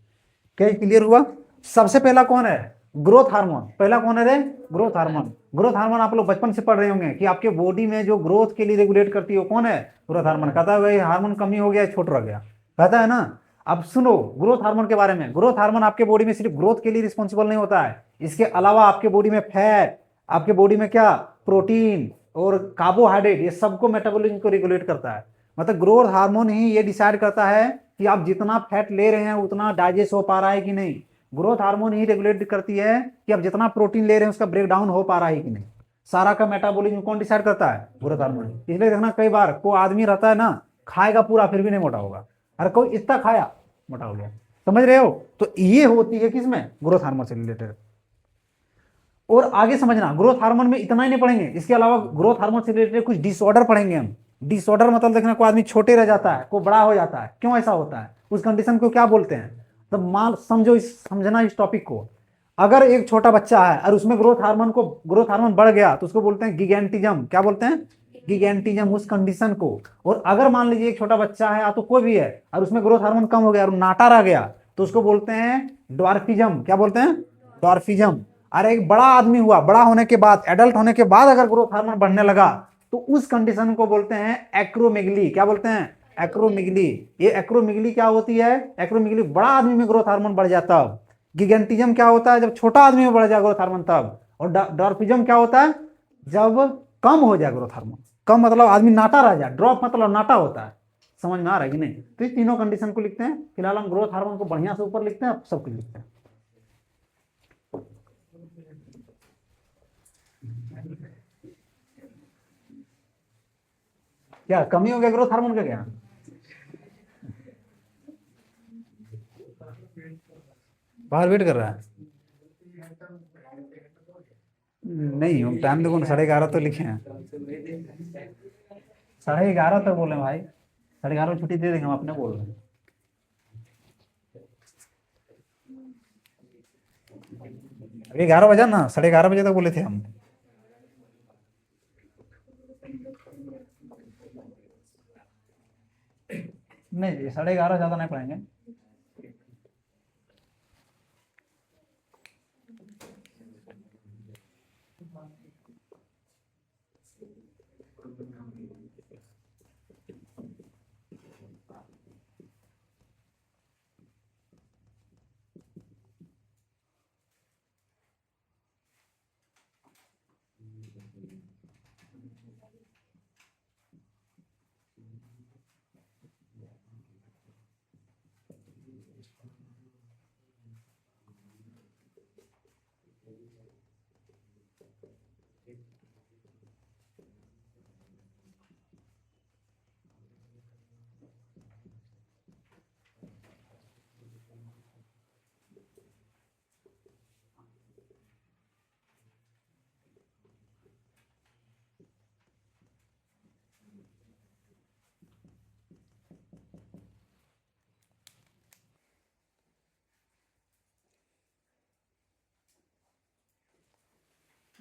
क्या क्लियर हुआ। सबसे पहला कौन है, ग्रोथ हार्मोन। पहला कौन है रे, ग्रोथ हार्मोन। ग्रोथ हार्मोन आप लोग बचपन से पढ़ रहे होंगे कि आपके बॉडी में जो ग्रोथ के लिए रेगुलेट करती है वो कौन है, ग्रोथ हार्मोन। कहता है भाई हार्मोन कमी हो गया, छोट रह गया, कहता है ना। अब सुनो ग्रोथ हार्मोन के बारे में। ग्रोथ हार्मोन आपके बॉडी में सिर्फ ग्रोथ के लिए रिस्पॉन्सिबल नहीं होता है, इसके अलावा आपके बॉडी में फैट, आपके बॉडी में क्या, प्रोटीन और कार्बोहाइड्रेट, ये सबको मेटाबॉलिज्म को रेगुलेट करता है। मतलब ग्रोथ हार्मोन ही ये डिसाइड करता है कि आप जितना फैट ले रहे हैं उतना डाइजेस्ट हो पा रहा है कि नहीं। ग्रोथ हार्मोन ही रेगुलेट करती है कि आप जितना प्रोटीन ले रहे हैं उसका ब्रेक डाउन हो पा रहा है कि नहीं। सारा का मेटाबॉलिज्म कौन डिसाइड करता है, ग्रोथ हार्मोन। इसलिए देखना कई बार कोई आदमी रहता है ना, खाएगा पूरा फिर भी नहीं मोटा होगा, अरे कोई इतना खाया मोटा हो गया, समझ रहे हो। तो ये होती है किसमें, ग्रोथ हार्मोन से रिलेटेड। और आगे समझना ग्रोथ हार्मोन में इतना ही नहीं पढ़ेंगे, इसके अलावा ग्रोथ हार्मोन से रिलेटेड कुछ डिसऑर्डर पढ़ेंगे हम। डिसऑर्डर मतलब देखना कोई आदमी छोटे रह जाता है, कोई बड़ा हो जाता है, क्यों ऐसा होता है, उस कंडीशन को क्या बोलते हैं। तो मान समझो, समझना इस टॉपिक को। अगर एक छोटा बच्चा है और उसमें ग्रोथ हार्मोन बढ़ गया तो उसको बोलते हैं गिगेंटिज्म। क्या बोलते हैं, गिगेंटिज्म, उस कंडीशन को। और अगर मान लीजिए एक छोटा बच्चा है या तो कोई भी है और उसमें ग्रोथ हार्मोन कम हो गया और नाटा रह गया तो उसको बोलते हैं ड्वार्फिज्म। क्या बोलते हैं, ड्वार्फिज्म। अरे एक बड़ा आदमी हुआ, बड़ा होने के बाद, एडल्ट होने के बाद अगर ग्रोथ हार्मोन बढ़ने लगा तो उस कंडीशन को बोलते हैं एक्रोमेगली। क्या बोलते हैं, एक्रोमेगली। ये एक्रोमेगली क्या होती है, एक्रोमेगली बड़ा आदमी में ग्रोथ हार्मोन बढ़ जाता है। गिगेंटिज्म क्या होता है, जब छोटा आदमी में बढ़ जाए ग्रोथ हार्मोन तब। और डॉर्फिज्म क्या होता है, जब कम हो जाए ग्रोथ हार्मोन। कम मतलब आदमी नाटा रह जाए, ड्रॉप मतलब नाटा होता है। समझ में आ रहा है कि नहीं। तो ये तीनों कंडीशन को लिखते हैं। फिलहाल हम ग्रोथ हार्मोन को बढ़िया से ऊपर लिखते हैं, सब कुछ लिखते हैं। क्या कमी हो गया ग्रोथ हार्मोन का, क्या बाहर वेट कर रहा है। नहीं हम टाइम देखो ना, 11:30 तो लिखे हैं, 11:30 तक बोले भाई, 11:30 छुट्टी दे देंगे, हम अपने बोल रहे हैं। अभी 11 बजा ना, 11:30 बजे तक बोले थे हम। नहीं 11:30 ज्यादा नहीं पढ़ेंगे,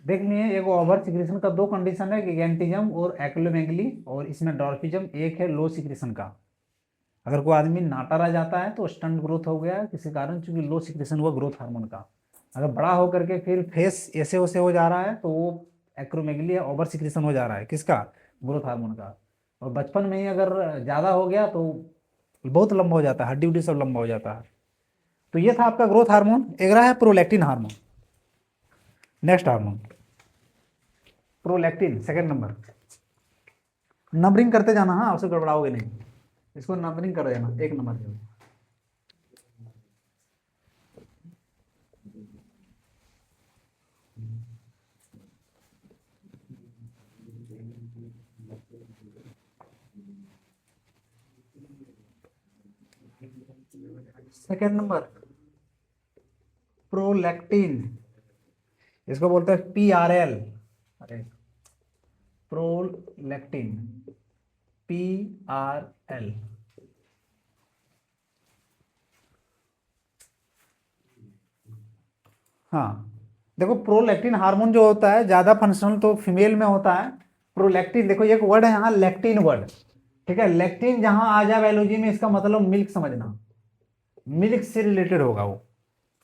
देख लिए, एक ओवर सिक्रेशन का दो कंडीशन है, गिगेंटिज्म और एक्रोमेगली, और इसमें डॉर्फिज्म एक है लो सिक्रेशन का। अगर कोई आदमी नाटा रह जाता है तो स्टंट ग्रोथ हो गया किसी कारण, चूंकि लो सिक्रेशन हुआ ग्रोथ हार्मोन का। अगर बड़ा होकर के फिर फेस ऐसे वैसे हो जा रहा है तो वो एक्रोमेगली या ओवर सिक्रेशन हो जा रहा है किसका, ग्रोथ हार्मोन का। और बचपन में ही अगर ज़्यादा हो गया तो बहुत लंबा हो जाता है, हड्डी उड्डी सब लंबा हो जाता है। तो ये था आपका ग्रोथ हार्मोन। एक रहा है prolactin hormone. Next hormone prolactin, second number. Numbering करते जाना, हाँ उससे गड़बड़ाओगे नहीं, इसको नंबरिंग कर देना, एक नंबर के। सेकंड नंबर प्रोलैक्टिन, इसको बोलते हैं PRL। अरे प्रोलैक्टिन PRL। हाँ देखो, प्रोलैक्टिन हार्मोन जो होता है ज्यादा फंक्शनल तो फीमेल में होता है। प्रोलैक्टिन, देखो एक वर्ड है यहाँ लैक्टिन वर्ड, ठीक है। लैक्टिन जहां आ जाए बायोलॉजी में, इसका मतलब मिल्क समझना, मिल्क से रिलेटेड होगा वो,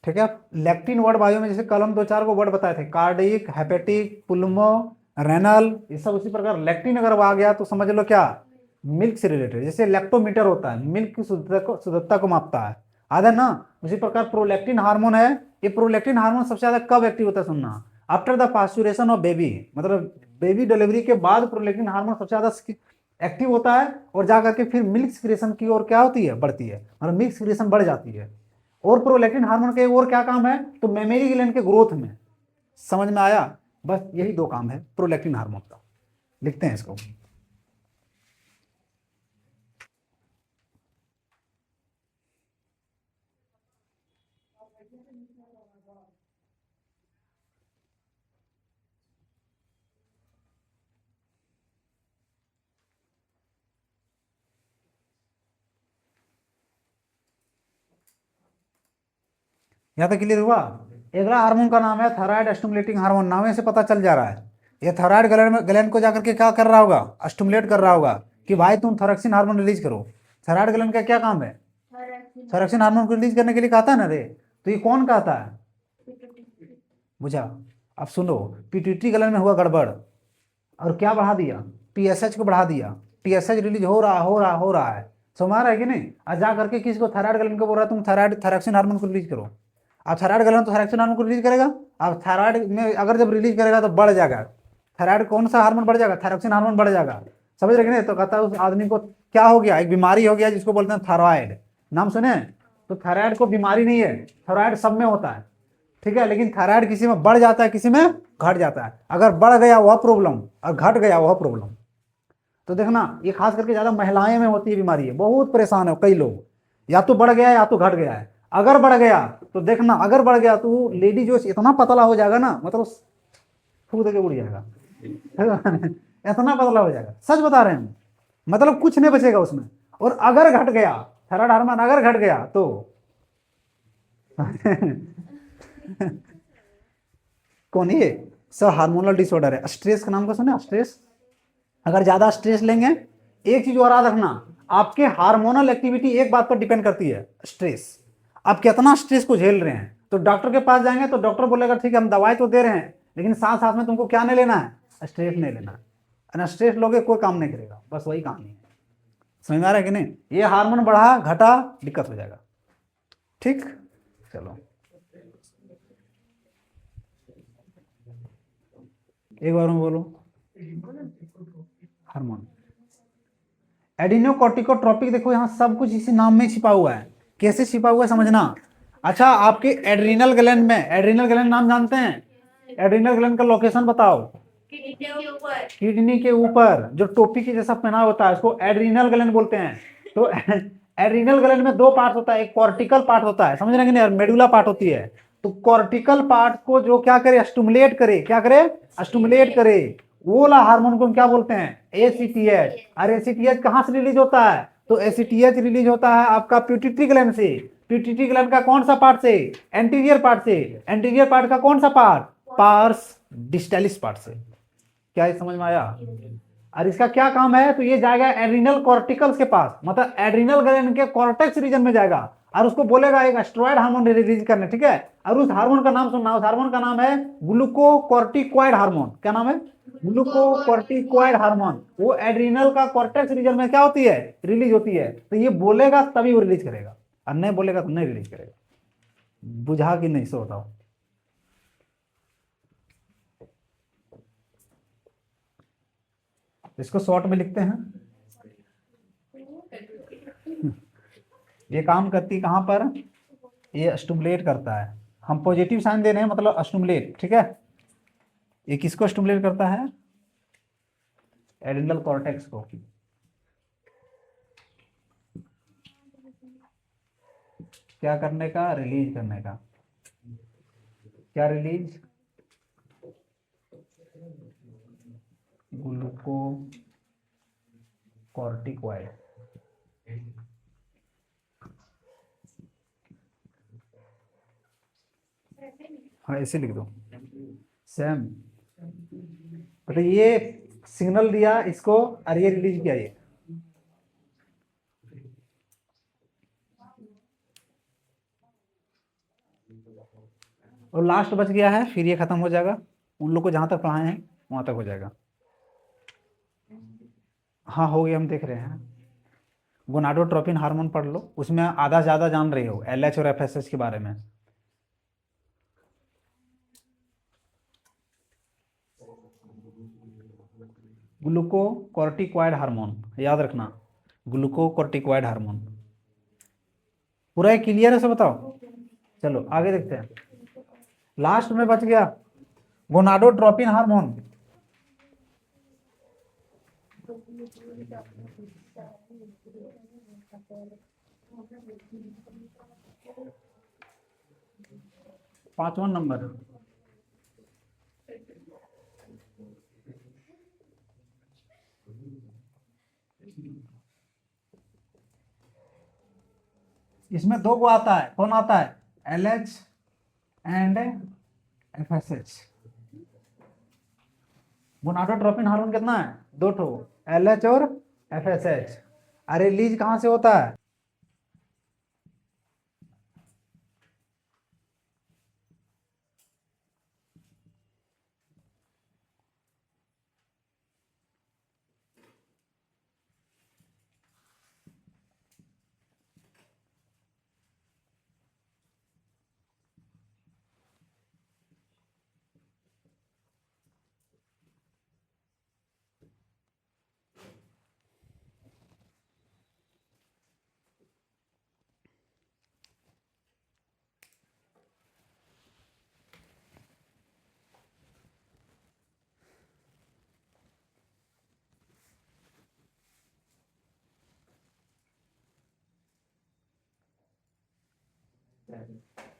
ठीक है। लैक्टिन वर्ड बायो में जैसे कलम दो चार को वर्ड बताए थे, कार्डिक, हेपेटिक, पुल्मो, रेनल, ये सब उसी प्रकार लैक्टिन अगर आ गया तो समझ लो क्या, मिल्क से रिलेटेड। जैसे लैक्टोमीटर होता है, मिल्क की शुद्धता को मापता है, आधा ना, उसी प्रकार प्रोलैक्टिन हार्मोन है। ये प्रोलैक्टिन हार्मोन सबसे ज्यादा कब एक्टिव होता है सुनना, आफ्टर द पास्चुरेशन ऑफ बेबी, मतलब बेबी डिलीवरी के बाद प्रोलैक्टिन हार्मोन सबसे ज्यादा एक्टिव होता है, और जाकर के फिर मिल्क सिक्रेशन की ओर क्या होती है, बढ़ती है, मतलब मिल्क सिक्रेशन बढ़ जाती है। और प्रोलैक्टिन हार्मोन का एक और क्या काम है, तो मेमोरी ग्लैंड के ग्रोथ में, समझ में आया। बस यही दो काम है प्रोलैक्टिन हार्मोन का, लिखते हैं इसको। यहाँ तक क्लियर हुआ। अगला हार्मोन का नाम है थायराइड स्टिमुलेटिंग हार्मोन। नाम से पता चल जा रहा है, ये थायराइड ग्लैंड को जाकर के क्या कर रहा होगा, स्टिमुलेट कर रहा होगा कि भाई तुम थायरॉक्सिन हार्मोन रिलीज करो। थायराइड ग्लैंड का क्या काम है, थायरॉक्सिन हार्मोन को रिलीज करने के लिए कहता है ना रे, तो ये कौन कहता है, बुझा। अब सुनो, पिट्यूटरी ग्लैंड में हुआ गड़बड़, और क्या बढ़ा दिया, TSH को बढ़ा दिया, TSH रिलीज हो रहा है, समझ आ रहा है कि नहीं। आज जा करके किसी को थायराइड ग्लैंड को बोल रहा है तुम थायरॉक्सिन हार्मोन को रिलीज करो। अब थायराइड ग्लैंड तो थायरॉक्सिन हार्मोन को रिलीज करेगा। अब थायराइड में अगर जब रिलीज करेगा तो बढ़ जाएगा, थायराइड कौन सा हार्मोन बढ़ जाएगा, थायरॉक्सिन हार्मोन बढ़ जाएगा, समझ रहे कि नहीं। तो कहता है उस आदमी को क्या हो गया, एक बीमारी हो गया जिसको बोलते हैं थायराइड, नाम सुने। तो थायराइड को बीमारी नहीं है, थायराइड सब में होता है, ठीक है। लेकिन थायराइड किसी में बढ़ जाता है, किसी में घट जाता है। अगर बढ़ गया वह प्रॉब्लम और घट गया वह प्रॉब्लम। तो देखना, ये खास करके ज्यादा महिलाएं में होती है बीमारी, है बहुत परेशान है कई लोग, या तो बढ़ गया है या तो घट गया है। अगर बढ़ गया तो देखना, अगर बढ़ गया तो लेडी जो इतना पतला हो जाएगा ना, मतलब फूक दे के उड़ जाएगा इतना पतला हो जाएगा, सच बता रहे हैं, मतलब कुछ नहीं बचेगा उसमें। और अगर घट गया, थायराइड हार्मोन अगर घट गया तो कौन ये, सब हार्मोनल डिसऑर्डर है। स्ट्रेस का नाम का सुना, स्ट्रेस, अगर ज्यादा स्ट्रेस लेंगे, एक चीज और याद रखना, आपके हार्मोनल एक्टिविटी एक बात पर डिपेंड करती है, स्ट्रेस। आप कितना स्ट्रेस को झेल रहे हैं। तो डॉक्टर के पास जाएंगे तो डॉक्टर बोलेगा ठीक है हम दवाई तो दे रहे हैं, लेकिन साथ साथ में तुमको क्या नहीं लेना है, स्ट्रेस नहीं लेना है। स्ट्रेस लोगे कोई काम नहीं करेगा, बस वही कहानी है। समझ में आ रहा है कि नहीं? ये हार्मोन बढ़ा घटा दिक्कत हो जाएगा। ठीक, चलो एक बार में बोलो। हार्मोन एडिनोकॉर्टिकोट्रोपिक, देखो यहाँ सब कुछ इसी नाम में छिपा हुआ है। कैसे छिपा हुआ है समझना। अच्छा, आपके एड्रीनल ग्लैंड में, एड्रीनल ग्लैंड नाम जानते हैं? एड्रीनल ग्लैंड का लोकेशन बताओ। किडनी के ऊपर जो टोपी के जैसा पहना होता है उसको एड्रीनल ग्लैंड बोलते हैं। तो एड्रीनल ग्लैंड में दो पार्ट होता है, एक कॉर्टिकल पार्ट होता है, समझ रहे हैं कि नहीं, मेडुला पार्ट होती है। तो कॉर्टिकल पार्ट को जो क्या करे, स्टिमुलेट करे, क्या करे, स्टिमुलेट करे, वो वाला हार्मोन को हम क्या बोलते हैं, एसीटीएच। और एसीटीएच कहाँ से रिलीज होता है? तो एसीटीएच रिलीज होता है आपका पिट्यूटरी ग्लैंड से। पिट्यूटरी ग्लैंड का कौन सा पार्ट से? एंटीरियर पार्ट से। एंटीरियर पार्ट का कौन सा पार्ट? पार्स डिस्टालिस पार्ट से। क्या ये समझ में आया? और इसका क्या काम है? तो ये जाएगा एड्रिनल कॉर्टिकल्स के पास, मतलब एड्रिनल ग्लैंड के कॉर्टेक्स रीजन में जाएगा और उसको बोलेगा एक स्टेरॉइड हार्मोन रिलीज करने, ठीक है। और उस हार्मोन का नाम सुनना, उस हार्मोन का नाम है ग्लूकोकॉर्टिकॉइड हार्मोन। क्या नाम है? Glucocorticoid hormone. वो एड्रिनल का कॉर्टेक्स रीजन में क्या होती है, रिलीज होती है। तो ये बोलेगा तभी वो रिलीज करेगा, और नहीं बोलेगा तो नहीं रिलीज करेगा। बुझा कि नहीं, सो बताओ। इसको शॉर्ट में लिखते हैं। ये काम करती कहां पर? ये स्टिमुलेट करता है। हम पॉजिटिव साइन दे रहे हैं, मतलब स्टिमुलेट, ठीक है। ये किसको स्टिमुलेट करता है? एड्रिनल कॉर्टेक्स को। क्या करने का? रिलीज करने का। क्या रिलीज? ग्लूकोकॉर्टिकॉइड। हाँ ऐसे लिख दो, सेम। तो ये सिग्नल दिया इसको और ये रिलीज किया ये। और लास्ट बच गया है, फिर ये खत्म हो जाएगा। उन लोग को जहां तक पढ़ाए हैं वहां तक हो जाएगा। हाँ हो गया, हम देख रहे हैं। गोनाडोट्रोपिन हार्मोन पढ़ लो, उसमें आधा ज्यादा जान रहे हो एलएच और एफएसएच के बारे में। ग्लूकोकॉर्टिकॉइड हार्मोन याद रखना, ग्लूकोकॉर्टिकॉइड हार्मोन। पूरा क्लियर है, सब बताओ। चलो आगे देखते हैं। लास्ट में बच गया गोनाडोट्रोपिन हार्मोन। पांचवा नंबर। इसमें दो को आता है, कौन आता है? LH and FSH. Gonadotropin hormone कितना है? दो ठो, एलएच और एफएसएच। अरे रिलीज कहां से होता है?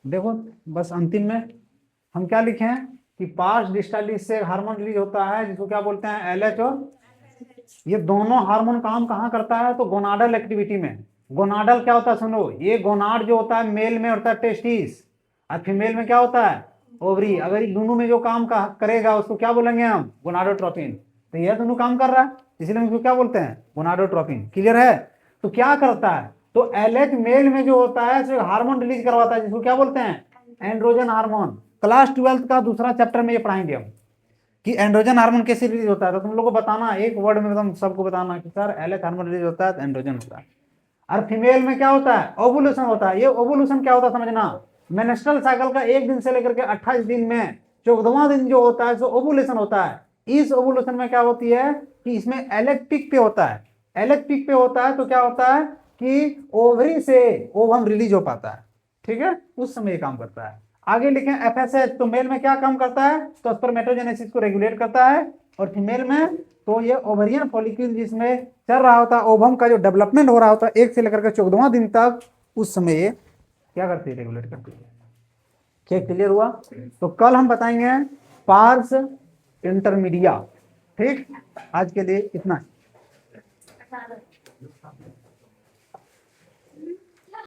देखो बस अंतिम में हम क्या लिखे हैं कि पार्स डिस्टालिस से हार्मोन रिलीज होता है जिसको क्या बोलते हैं, एलएच और। ये दोनों हार्मोन काम कहाँ करता है? तो गोनाडल एक्टिविटी में। गोनाडल क्या होता है सुनो, ये गोनाड जो होता है मेल में होता है टेस्टिस, और फीमेल में क्या होता है, ओवरी। अगर इन दोनों में जो काम करेगा उसको क्या बोलेंगे हम? गोनाडोट्रोपिन। तो यह दोनों काम कर रहा है, इसलिए इसको क्या बोलते हैं? गोनाडोट्रोपिन। क्लियर है? तो क्या करता है? तो एलएच मेल में जो होता है जो हार्मोन रिलीज करवाता है जिसको क्या बोलते हैं? Androgen hormone. क्लास 12 का दूसरा चैप्टर में ये पढ़ाएंगे हम कि एंड्रोजन हार्मोन कैसे रिलीज होता है, तो तुम लोग को बताना एक वर्ड में, तुम सबको बताना कि सर एलएच हार्मोन रिलीज होता है तो एंड्रोजन होता है। और फीमेल में क्या होता है, ओवुलेशन होता है। ये ओवुलेशन क्या होता है समझना, मेंस्ट्रुअल साइकिल का 1 दिन से लेकर के 28 दिन में 14वां दिन जो होता है सो ओवुलेशन होता है। इस ओवुलेशन में क्या होती है कि इसमें एलएच पीक पे होता है। एलएच पीक पे होता है तो क्या होता है कि ओवरी से ओवम रिलीज हो पाता है, ठीक है, उस समय ये काम करता है। आगे लिखें एफएसएच, तो मेल में क्या काम करता है, तो स्पर्मेटोजेनेसिस को रेगुलेट करता है, और फीमेल में तो ये ओवरियन फॉलिक्यूल जिसमें चल रहा होता है, ओवम का जो डेवलपमेंट हो रहा होता है 1 से लेकर के 14वां दिन तक, उस समय ये क्या करती है, रेगुलेट करती है। क्या क्लियर हुआ? तो कल हम बताएंगे पार्स इंटरमीडिया। ठीक, आज के लिए इतना।